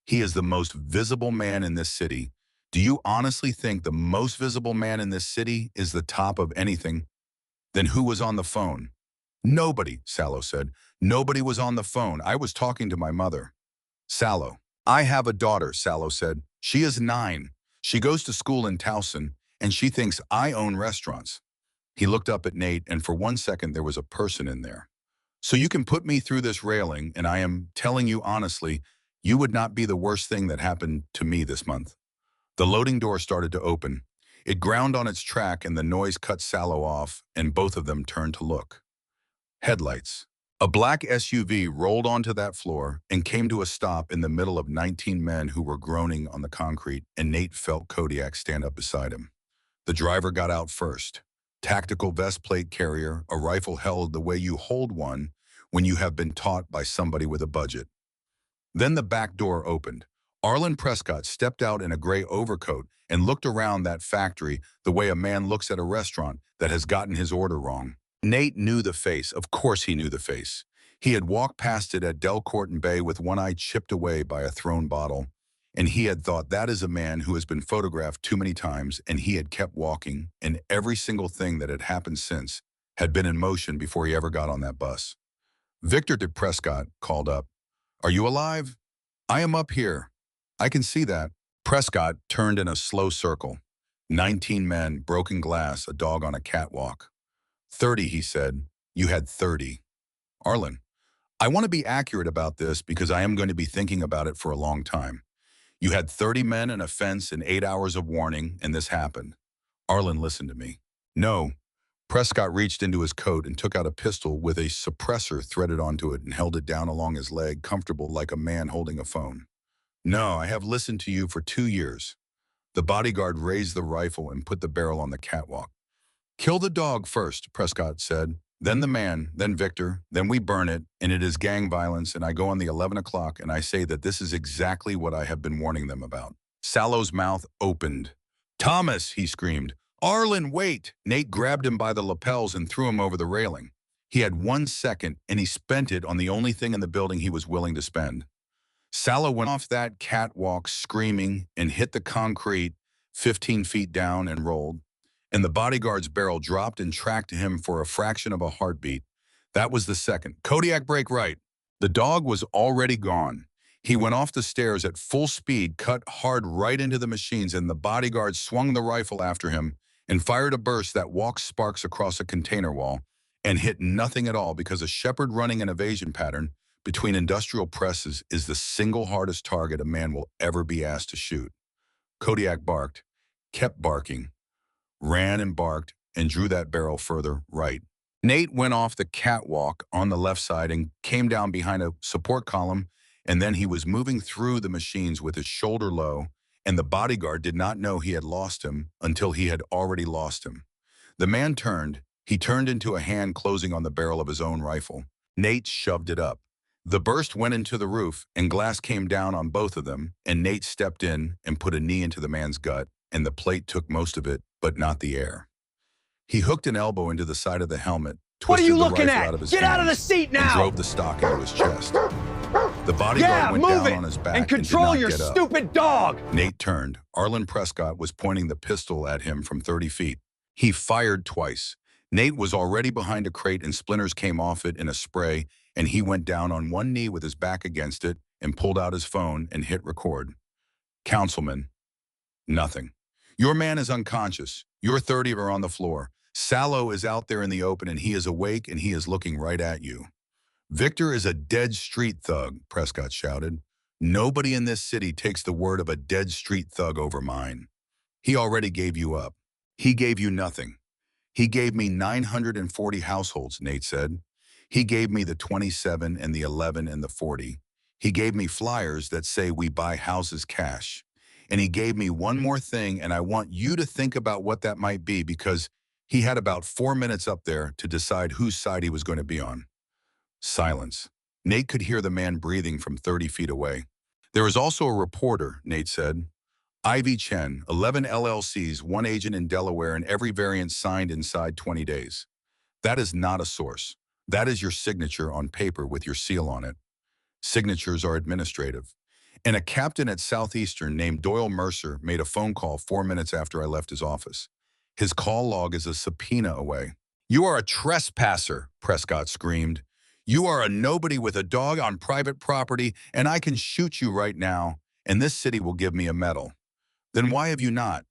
He is the most visible man in this city. Do you honestly think the most visible man in this city is the top of anything? Then who was on the phone? Nobody, Sallow said. Nobody was on the phone. I was talking to my mother. Sallow. I have a daughter, Sallow said. She is 9. She goes to school in Towson, and she thinks I own restaurants. He looked up at Nate, and for 1 second there was a person in there. So you can put me through this railing, and I am telling you honestly, you would not be the worst thing that happened to me this month. The loading door started to open. It ground on its track and the noise cut Sallow off, and both of them turned to look. Headlights. A black SUV rolled onto that floor and came to a stop in the middle of 19 men who were groaning on the concrete, and Nate felt Kodiak stand up beside him. The driver got out first. Tactical vest plate carrier, a rifle held the way you hold one when you have been taught by somebody with a budget. Then the back door opened. Arlen Prescott stepped out in a gray overcoat and looked around that factory the way a man looks at a restaurant that has gotten his order wrong. Nate knew the face. Of course he knew the face. He had walked past it at Delcourt and Bay with one eye chipped away by a thrown bottle, and he had thought that is a man who has been photographed too many times, and he had kept walking, and every single thing that had happened since had been in motion before he ever got on that bus. Victor de Prescott called up. Are you alive? I am up here. I can see that. Prescott turned in a slow circle. 19 men, broken glass, a dog on a catwalk. 30, he said. You had 30. Arlen, I want to be accurate about this because I am going to be thinking about it for a long time. You had 30 men and a fence and 8 hours of warning, and this happened. Arlen listened to me. No. Prescott reached into his coat and took out a pistol with a suppressor threaded onto it and held it down along his leg, comfortable like a man holding a phone. No, I have listened to you for 2 years. The bodyguard raised the rifle and put the barrel on the catwalk. Kill the dog first, Prescott said. Then the man, then Victor, then we burn it, and it is gang violence, and I go on the 11 o'clock and I say that this is exactly what I have been warning them about. Sallow's mouth opened. Thomas, he screamed. Arlen, wait! Nate grabbed him by the lapels and threw him over the railing. He had 1 second, and he spent it on the only thing in the building he was willing to spend. Sallow went off that catwalk screaming and hit the concrete 15 feet down and rolled, and the bodyguard's barrel dropped and tracked him for a fraction of a heartbeat. That was the second. Kodiak, break right. The dog was already gone. He went off the stairs at full speed, cut hard right into the machines, and the bodyguard swung the rifle after him and fired a burst that walked sparks across a container wall and hit nothing at all because a shepherd running an evasion pattern between industrial presses is the single hardest target a man will ever be asked to shoot. Kodiak barked, kept barking, ran and barked, and drew that barrel further right. Nate went off the catwalk on the left side and came down behind a support column, and then he was moving through the machines with his shoulder low, and the bodyguard did not know he had lost him until he had already lost him. The man turned, He turned into a hand closing on the barrel of his own rifle. Nate shoved it up. The burst went into the roof, and glass came down on both of them, and Nate stepped in and put a knee into the man's gut, and the plate took most of it, but not the air. He hooked an elbow into the side of the helmet, What are you twisted the looking rifle at? out of his Get hands, out of the seat now! and drove the stock into his chest. The bodyguard went move down it! on his back And control did your not get up. stupid dog! Nate turned. Arlen Prescott was pointing the pistol at him from 30 feet. He fired twice. Nate was already behind a crate and splinters came off it in a spray, and he went down on one knee with his back against it and pulled out his phone and hit record. Councilman, nothing. Your man is unconscious. Your 30 are on the floor. Sallow is out there in the open and he is awake and he is looking right at you. Victor is a dead street thug, Prescott shouted. Nobody in this city takes the word of a dead street thug over mine. He already gave you up. He gave you nothing. He gave me 940 households, Nate said. He gave me the 27 and the 11 and the 40. He gave me flyers that say we buy houses cash. And he gave me one more thing, and I want you to think about what that might be because he had about 4 minutes up there to decide whose side he was going to be on. Silence. Nate could hear the man breathing from 30 feet away. There is also a reporter, Nate said. Ivy Chen, 11 LLCs, one agent in Delaware, and every variant signed inside 20 days. That is not a source. That is your signature on paper with your seal on it. Signatures are administrative. And a captain at Southeastern named Doyle Mercer made a phone call 4 minutes after I left his office. His call log is a subpoena away. You are a trespasser, Prescott screamed. You are a nobody with a dog on private property, and I can shoot you right now, and this city will give me a medal. Then why have you not?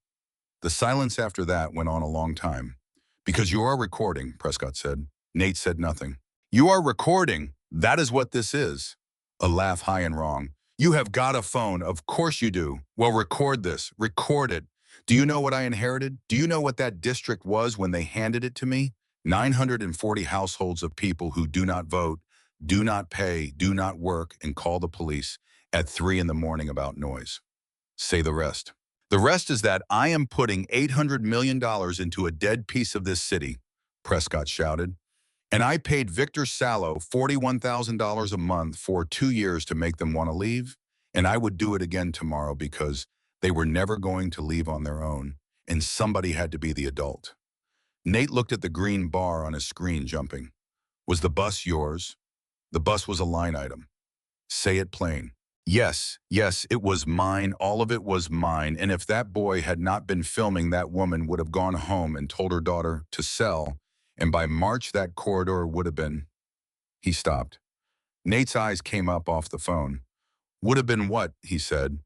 The silence after that went on a long time. Because you are recording, Prescott said. Nate said nothing. You are recording. That is what this is. A laugh high and wrong. You have got a phone. Of course you do. Well, record this. Record it. Do you know what I inherited? Do you know what that district was when they handed it to me? 940 households of people who do not vote, do not pay, do not work, and call the police at 3 in the morning about noise. Say the rest. The rest is that I am putting $800 million into a dead piece of this city, Prescott shouted. And I paid Victor Sallow $41,000 a month for 2 years to make them want to leave. And I would do it again tomorrow because they were never going to leave on their own, and somebody had to be the adult. Nate looked at the green bar on his screen, jumping. Was the bus yours? The bus was a line item. Say it plain. Yes, it was mine. All of it was mine. And if that boy had not been filming, that woman would have gone home and told her daughter to sell. And by March, that corridor would have been... He stopped. Nate's eyes came up off the phone. Would have been what? He said.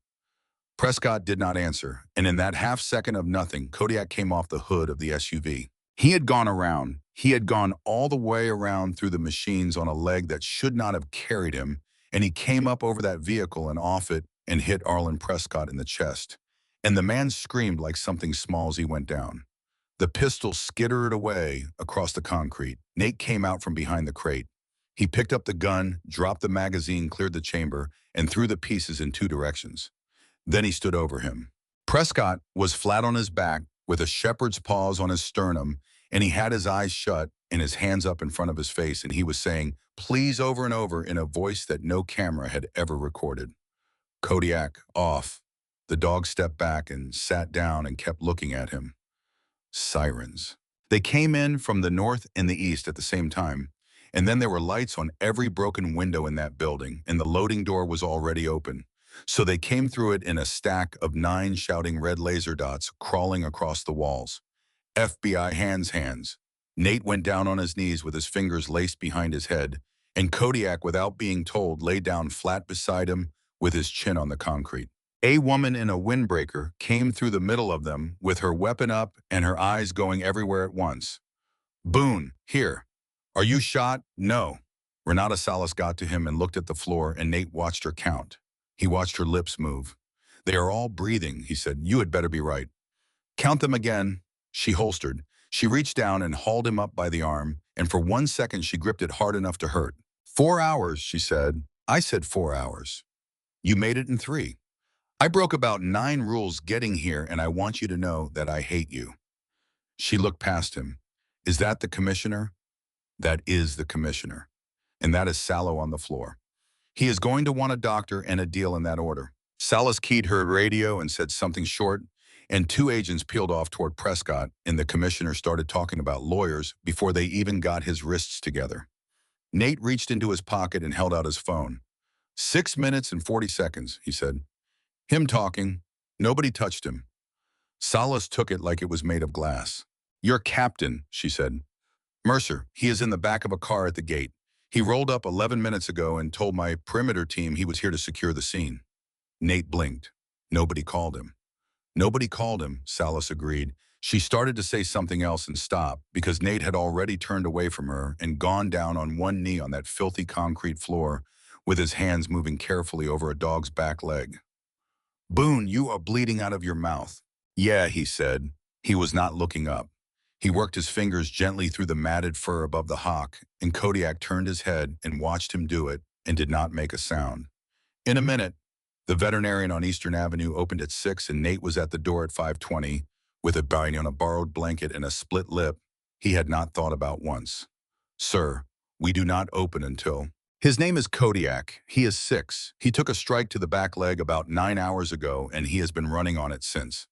Prescott did not answer. And in that half second of nothing, Kodiak came off the hood of the SUV. He had gone around. He had gone all the way around through the machines on a leg that should not have carried him, and he came up over that vehicle and off it and hit Arlen Prescott in the chest. And the man screamed like something small as he went down. The pistol skittered away across the concrete. Nate came out from behind the crate. He picked up the gun, dropped the magazine, cleared the chamber, and threw the pieces in 2 directions. Then he stood over him. Prescott was flat on his back with a shepherd's paws on his sternum, and he had his eyes shut and his hands up in front of his face, and he was saying, please, over and over in a voice that no camera had ever recorded. Kodiak, off. The dog stepped back and sat down and kept looking at him. Sirens. They came in from the north and the east at the same time, and then there were lights on every broken window in that building, and the loading door was already open. So they came through it in a stack of 9 shouting red laser dots crawling across the walls. FBI hands. Nate went down on his knees with his fingers laced behind his head, and Kodiak, without being told, lay down flat beside him with his chin on the concrete. A woman in a windbreaker came through the middle of them with her weapon up and her eyes going everywhere at once. Boone, here. Are you shot? No. Renata Salas got to him and looked at the floor, and Nate watched her count. He watched her lips move. They are all breathing, he said. You had better be right. Count them again. She holstered. She reached down and hauled him up by the arm, and for 1 second she gripped it hard enough to hurt. 4 hours, she said. I said 4 hours. You made it in 3. I broke about 9 rules getting here, and I want you to know that I hate you. She looked past him. Is that the commissioner? That is the commissioner. And that is Sallow on the floor. He is going to want a doctor and a deal in that order. Salas keyed her radio and said something short, and two agents peeled off toward Prescott, and the commissioner started talking about lawyers before they even got his wrists together. Nate reached into his pocket and held out his phone. 6 minutes and 40 seconds, he said. Him talking. Nobody touched him. Salas took it like it was made of glass. Your captain, she said. Mercer, he is in the back of a car at the gate. He rolled up 11 minutes ago and told my perimeter team he was here to secure the scene. Nate blinked. Nobody called him. Nobody called him, Salas agreed. She started to say something else and stopped because Nate had already turned away from her and gone down on one knee on that filthy concrete floor with his hands moving carefully over a dog's back leg. Boone, you are bleeding out of your mouth. Yeah, he said. He was not looking up. He worked his fingers gently through the matted fur above the hock, and Kodiak turned his head and watched him do it and did not make a sound. In a minute, the veterinarian on Eastern Avenue opened at 6 and Nate was at the door at 5:20, with a bite on a borrowed blanket and a split lip he had not thought about once. Sir, we do not open until... His name is Kodiak. He is 6. He took a strike to the back leg about 9 hours ago and he has been running on it since.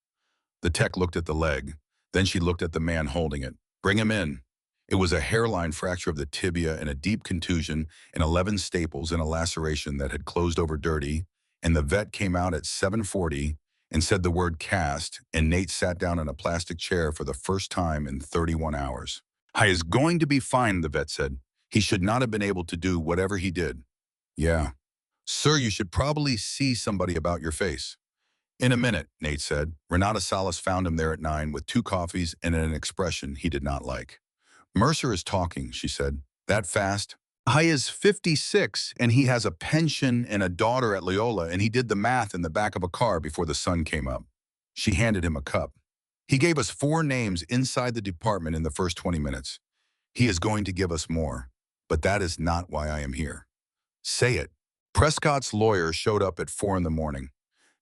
The tech looked at the leg. Then she looked at the man holding it. Bring him in. It was a hairline fracture of the tibia and a deep contusion and 11 staples and a laceration that had closed over dirty, and the vet came out at 7:40 and said the word cast, and Nate sat down in a plastic chair for the first time in 31 hours. He is going to be fine, the vet said. He should not have been able to do whatever he did. Yeah. Sir, you should probably see somebody about your face. In a minute, Nate said. Renata Salas found him there at 9 with 2 coffees and an expression he did not like. Mercer is talking, she said. That fast? He is 56 and he has a pension and a daughter at Loyola and he did the math in the back of a car before the sun came up. She handed him a cup. He gave us 4 names inside the department in the first 20 minutes. He is going to give us more, but that is not why I am here. Say it. Prescott's lawyer showed up at 4 in the morning.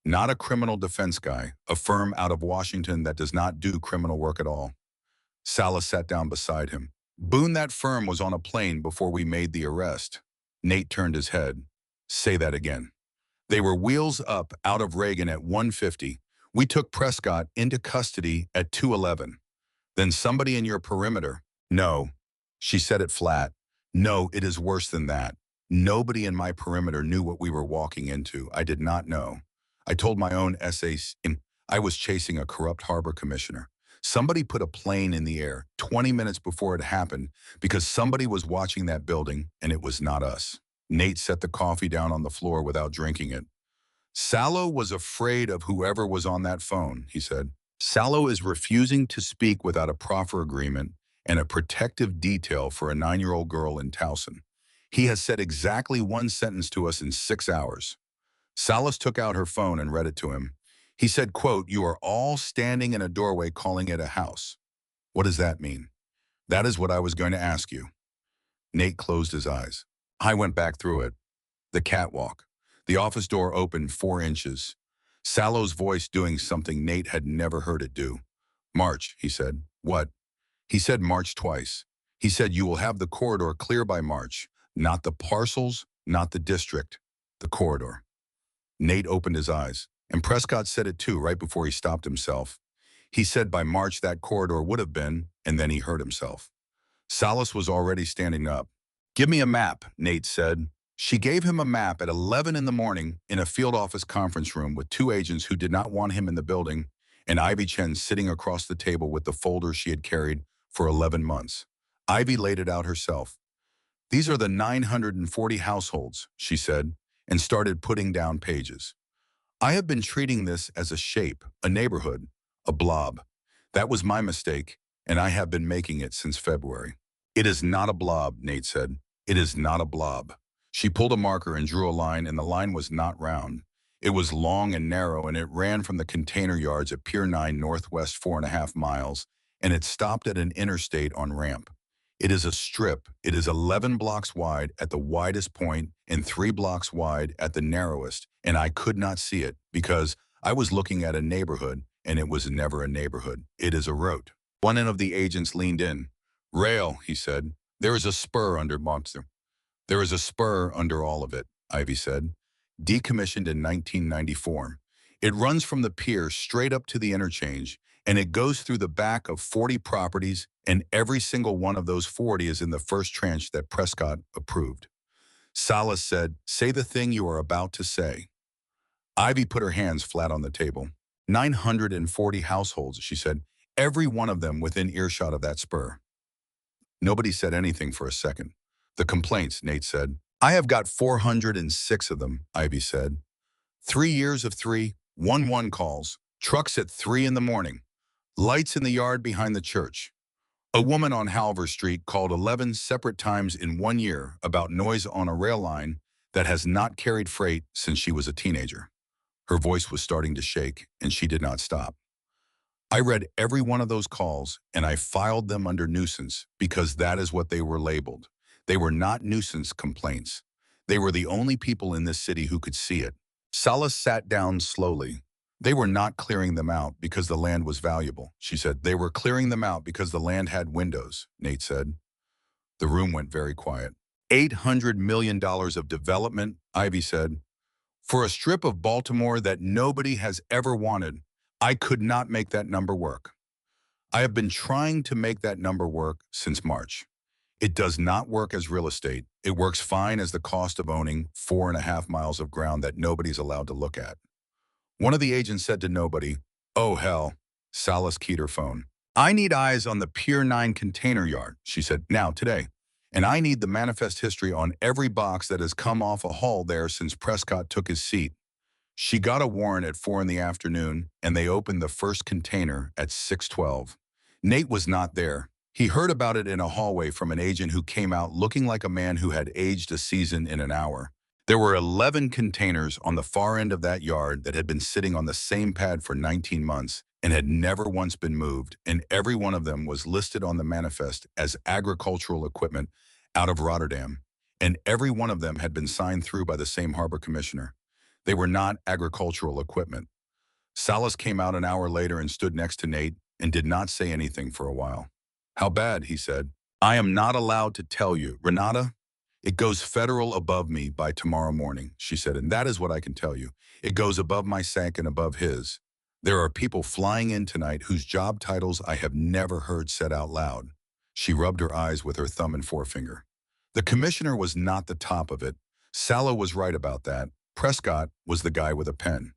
Not a criminal defense guy, a firm out of Washington that does not do criminal work at all. Salas sat down beside him. Boone, that firm was on a plane before we made the arrest. Nate turned his head. Say that again. They were wheels up out of Reagan at 1:50. We took Prescott into custody at 2:11. Then somebody in your perimeter. No. She said it flat. No, it is worse than that. Nobody in my perimeter knew what we were walking into. I did not know. I told my own essays. I was chasing a corrupt harbor commissioner. Somebody put a plane in the air 20 minutes before it happened because somebody was watching that building and it was not us. Nate set the coffee down on the floor without drinking it. Sallow was afraid of whoever was on that phone, he said. Sallow is refusing to speak without a proffer agreement and a protective detail for a 9-year-old girl in Towson. He has said exactly 1 sentence to us in 6 hours. Salas took out her phone and read it to him. He said, quote, you are all standing in a doorway calling it a house. What does that mean? That is what I was going to ask you. Nate closed his eyes. I went back through it. The catwalk. The office door opened 4 inches. Sallow's voice doing something Nate had never heard it do. March, he said. What? He said March twice. He said you will have the corridor clear by March. Not the parcels, not the district. The corridor. Nate opened his eyes, and Prescott said it too right before he stopped himself. He said by March that corridor would have been, and then he heard himself. Salas was already standing up. Give me a map, Nate said. She gave him a map at 11 in the morning in a field office conference room with 2 agents who did not want him in the building, and Ivy Chen sitting across the table with the folder she had carried for 11 months. Ivy laid it out herself. These are the 940 households, she said, and started putting down pages. I have been treating this as a shape, a neighborhood, a blob. That was my mistake, and I have been making it since February. It is not a blob, Nate said. It is not a blob. She pulled a marker and drew a line, and the line was not round. It was long and narrow, and it ran from the container yards at Pier 9 northwest 4.5 miles, and it stopped at an interstate on ramp. It is a strip. It is 11 blocks wide at the widest point and 3 blocks wide at the narrowest, and I could not see it because I was looking at a neighborhood, and it was never a neighborhood. It is a road. One end of the agents leaned in. Rail, he said. There is a spur under Monster. There is a spur under all of it, Ivy said. Decommissioned in 1994. It runs from the pier straight up to the interchange, and it goes through the back of 40 properties, and every single one of those 40 is in the first tranche that Prescott approved. Salas said, say the thing you are about to say. Ivy put her hands flat on the table. 940 households, she said, every one of them within earshot of that spur. Nobody said anything for a second. The complaints, Nate said. I have got 406 of them, Ivy said. 3 years of 311 calls, trucks at 3 in the morning, lights in the yard behind the church. A woman on Halver Street called 11 separate times in 1 year about noise on a rail line that has not carried freight since she was a teenager. Her voice was starting to shake, and she did not stop. I read every one of those calls, and I filed them under nuisance because that is what they were labeled. They were not nuisance complaints. They were the only people in this city who could see it. Salas sat down slowly. They were not clearing them out because the land was valuable, she said. They were clearing them out because the land had windows, Nate said. The room went very quiet. $800 million of development, Ivy said. For a strip of Baltimore that nobody has ever wanted, I could not make that number work. I have been trying to make that number work since March. It does not work as real estate. It works fine as the cost of owning 4.5 miles of ground that nobody's allowed to look at. One of the agents said to nobody, oh hell, Salas keyed her phone. I need eyes on the Pier 9 container yard, she said, now, today. And I need the manifest history on every box that has come off a haul there since Prescott took his seat. She got a warrant at 4 in the afternoon, and they opened the first container at 6:12. Nate was not there. He heard about it in a hallway from an agent who came out looking like a man who had aged a season in an hour. There were 11 containers on the far end of that yard that had been sitting on the same pad for 19 months and had never once been moved, and every one of them was listed on the manifest as agricultural equipment out of Rotterdam, and every one of them had been signed through by the same harbor commissioner. They were not agricultural equipment. Salas came out an hour later and stood next to Nate and did not say anything for a while. How bad, he said. I am not allowed to tell you, Renata. It goes federal above me by tomorrow morning, she said, and that is what I can tell you. It goes above my sank and above his. There are people flying in tonight whose job titles I have never heard said out loud. She rubbed her eyes with her thumb and forefinger. The commissioner was not the top of it. Salo was right about that. Prescott was the guy with a pen.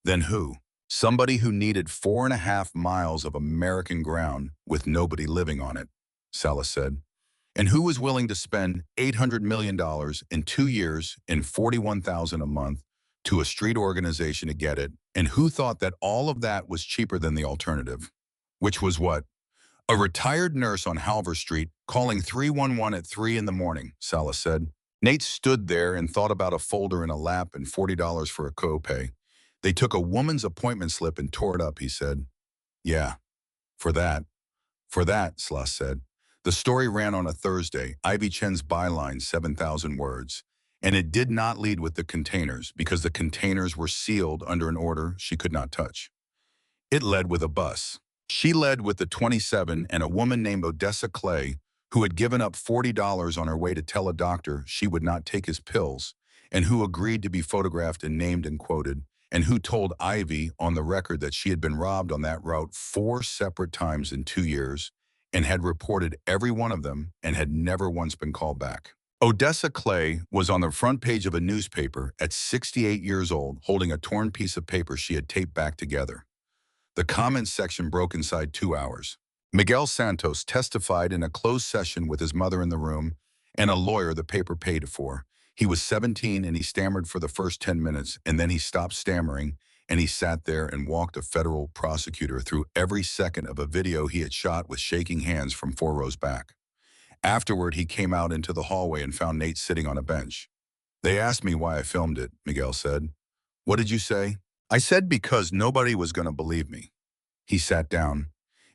Then who? Somebody who needed 4.5 miles of American ground with nobody living on it, Salas said. And who was willing to spend $800 million in 2 years and $41,000 a month to a street organization to get it, and who thought that all of that was cheaper than the alternative? Which was what? A retired nurse on Halver Street calling 311 at 3 in the morning, Salas said. Nate stood there and thought about a folder in a lap and $40 for a copay. They took a woman's appointment slip and tore it up, he said. Yeah, for that. For that, Sloss said. The story ran on a Thursday, Ivy Chen's byline, 7,000 words. And it did not lead with the containers because the containers were sealed under an order she could not touch. It led with a bus. She led with the 27 and a woman named Odessa Clay, who had given up $40 on her way to tell a doctor she would not take his pills, and who agreed to be photographed and named and quoted, and who told Ivy on the record that she had been robbed on that route 4 separate times in 2 years, and had reported every one of them and had never once been called back. Odessa Clay was on the front page of a newspaper at 68 years old, holding a torn piece of paper she had taped back together. The comments section broke inside 2 hours. Miguel Santos testified in a closed session with his mother in the room and a lawyer the paper paid for. He was 17 and he stammered for the first 10 minutes, and then he stopped stammering and he sat there and walked a federal prosecutor through every second of a video he had shot with shaking hands from 4 rows back. Afterward, he came out into the hallway and found Nate sitting on a bench. They asked me why I filmed it, Miguel said. What did you say? I said because nobody was going to believe me. He sat down,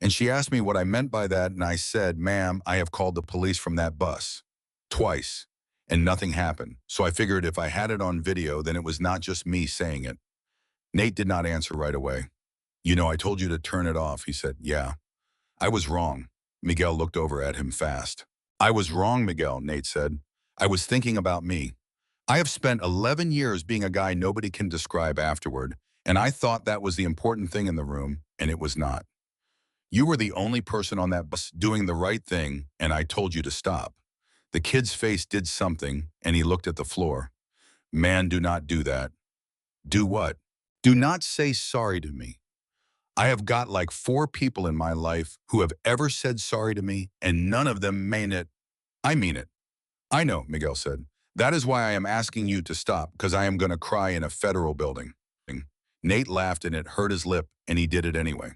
and she asked me what I meant by that, and I said, ma'am, I have called the police from that bus. Twice. And nothing happened. So I figured if I had it on video, then it was not just me saying it. Nate did not answer right away. You know, I told you to turn it off, he said. Yeah. I was wrong. Miguel looked over at him fast. I was wrong, Miguel, Nate said. I was thinking about me. I have spent 11 years being a guy nobody can describe afterward, and I thought that was the important thing in the room, and it was not. You were the only person on that bus doing the right thing, and I told you to stop. The kid's face did something, and he looked at the floor. Man, do not do that. Do what? Do not say sorry to me. I have got like 4 people in my life who have ever said sorry to me, and none of them mean it. I mean it. I know, Miguel said. That is why I am asking you to stop, because I am going to cry in a federal building. Nate laughed and it hurt his lip, and he did it anyway.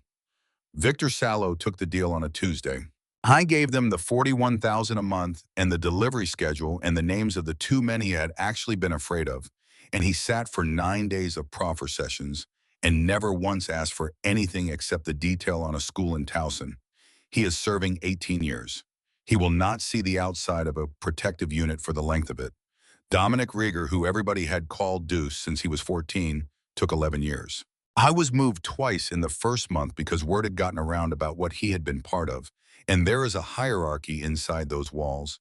Victor Sallow took the deal on a Tuesday. I gave them the $41,000 a month and the delivery schedule and the names of the 2 men he had actually been afraid of, and he sat for 9 days of proffer sessions and never once asked for anything except the detail on a school in Towson. He is serving 18 years. He will not see the outside of a protective unit for the length of it. Dominic Rieger, who everybody had called Deuce since he was 14, took 11 years. I was moved twice in the first month because word had gotten around about what he had been part of, and there is a hierarchy inside those walls,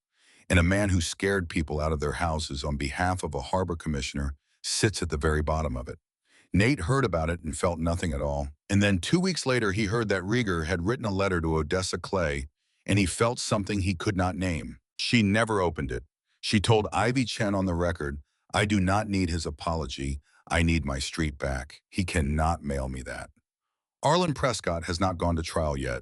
and a man who scared people out of their houses on behalf of a harbor commissioner sits at the very bottom of it. Nate heard about it and felt nothing at all, and then 2 weeks later he heard that Rieger had written a letter to Odessa Clay, and he felt something he could not name. She never opened it. She told Ivy Chen on the record, I do not need his apology. I need my street back. He cannot mail me that. Arlen Prescott has not gone to trial yet.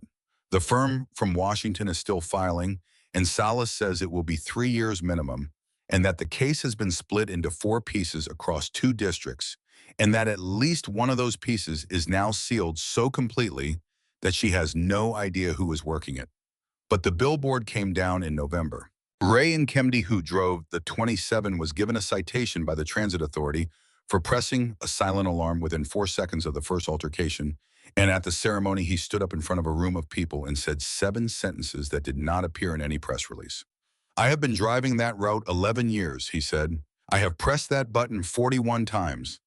The firm from Washington is still filing, and Salas says it will be 3 years minimum, and that the case has been split into 4 pieces across 2 districts, and that at least one of those pieces is now sealed so completely that she has no idea who is working it. But the billboard came down in November. Ray and Kemdy, who drove the 27, was given a citation by the Transit Authority for pressing a silent alarm within 4 seconds of the first altercation, and at the ceremony he stood up in front of a room of people and said 7 sentences that did not appear in any press release. I have been driving that route 11 years, he said. I have pressed that button 41 times.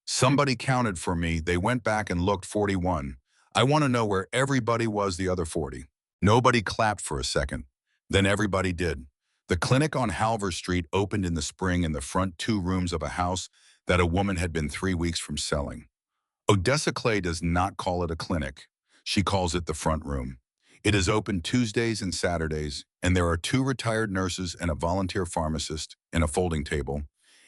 Somebody counted for me, they went back and looked 41. I want to know where everybody was the other 40. Nobody clapped for a second. Then everybody did. The clinic on Halver Street opened in the spring in the front 2 rooms of a house that a woman had been 3 weeks from selling. Odessa Clay does not call it a clinic. She calls it the front room. It is open Tuesdays and Saturdays, and there are 2 retired nurses and a volunteer pharmacist and a folding table.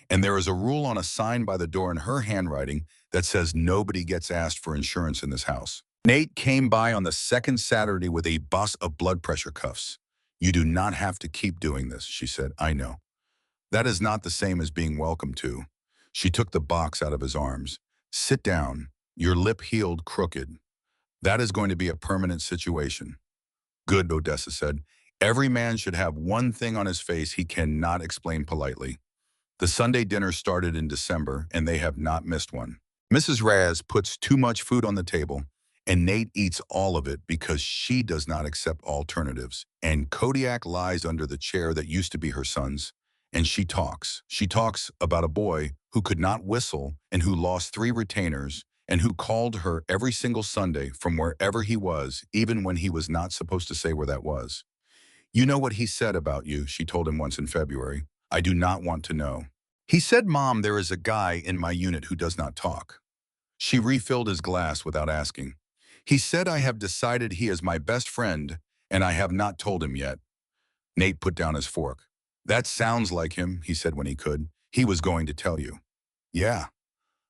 And there is a rule on a sign by the door in her handwriting that says nobody gets asked for insurance in this house. Nate came by on the 2nd Saturday with a bus of blood pressure cuffs. You do not have to keep doing this, she said. I know. That is not the same as being welcome to. She took the box out of his arms. Sit down. Your lip healed crooked. That is going to be a permanent situation. Good, Odessa said. Every man should have one thing on his face he cannot explain politely. The Sunday dinner started in December, and they have not missed one. Mrs. Raz puts too much food on the table, and Nate eats all of it because she does not accept alternatives. And Kodiak lies under the chair that used to be her son's, and she talks. She talks about a boy who could not whistle and who lost 3 retainers and who called her every single Sunday from wherever he was, even when he was not supposed to say where that was. You know what he said about you, she told him once in February. I do not want to know. He said, Mom, there is a guy in my unit who does not talk. She refilled his glass without asking. He said, I have decided he is my best friend, and I have not told him yet. Nate put down his fork. That sounds like him, he said when he could. He was going to tell you. Yeah.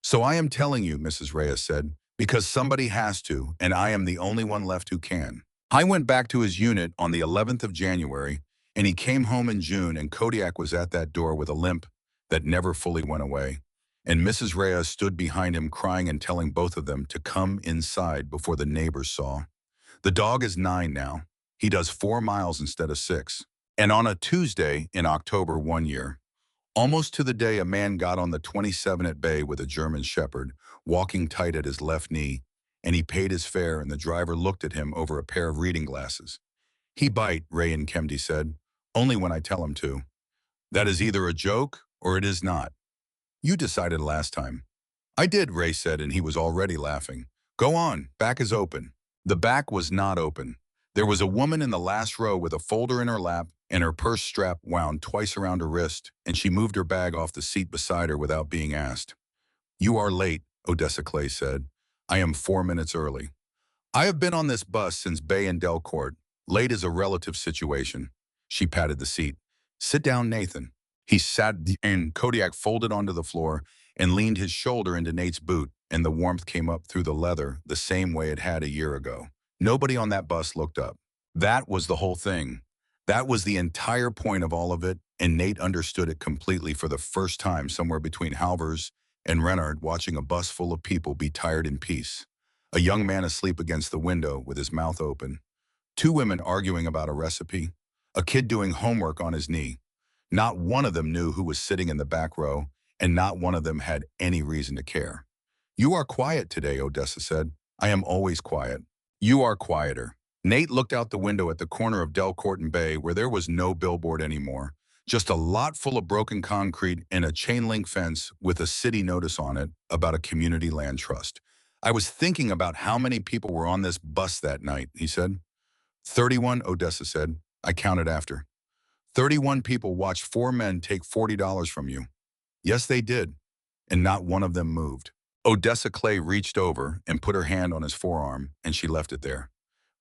So I am telling you, Mrs. Reyes said, because somebody has to, and I am the only one left who can. I went back to his unit on the 11th of January, and he came home in June, and Kodiak was at that door with a limp that never fully went away. And Mrs. Reyes stood behind him crying and telling both of them to come inside before the neighbors saw. The dog is 9 now. He does 4 miles instead of 6. And on a Tuesday in October one year, almost to the day, a man got on the 27 at bay with a German Shepherd, walking tight at his left knee, and he paid his fare, and the driver looked at him over a pair of reading glasses. He bite, Ray and Kemdy said, only when I tell him to. That is either a joke or it is not. You decided last time. I did, Ray said, and he was already laughing. Go on, back is open. The back was not open. There was a woman in the last row with a folder in her lap and her purse strap wound twice around her wrist, and she moved her bag off the seat beside her without being asked. "You are late," Odessa Clay said. "I am 4 minutes early." "I have been on this bus since Bay and Delcourt. Late is a relative situation." She patted the seat. "Sit down, Nathan." He sat, and Kodiak folded onto the floor and leaned his shoulder into Nate's boot, and the warmth came up through the leather the same way it had a year ago. Nobody on that bus looked up. That was the whole thing. That was the entire point of all of it, and Nate understood it completely for the first time somewhere between Halvers and Renard, watching a bus full of people be tired in peace. A young man asleep against the window with his mouth open. Two women arguing about a recipe. A kid doing homework on his knee. Not one of them knew who was sitting in the back row, and not one of them had any reason to care. "You are quiet today," Odessa said. "I am always quiet." "You are quieter." Nate looked out the window at the corner of Delcourt and Bay, where there was no billboard anymore. Just a lot full of broken concrete and a chain-link fence with a city notice on it about a community land trust. "I was thinking about how many people were on this bus that night," he said. 31, Odessa said. "I counted after. 31 people watched four men take $40 from you." "Yes, they did." And not one of them moved. Odessa Clay reached over and put her hand on his forearm, and she left it there.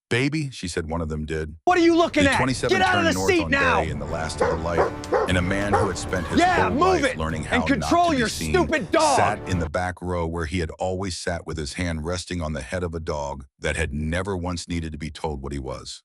"Baby," she said one of them did. What are you looking The at? 27 Get out of turned the north seat on now! Bay in the last of the light, and a man who had spent his whole move life it learning how and control not to your be seen, stupid dog! sat in the back row where he had always sat with his hand resting on the head of a dog that had never once needed to be told what he was.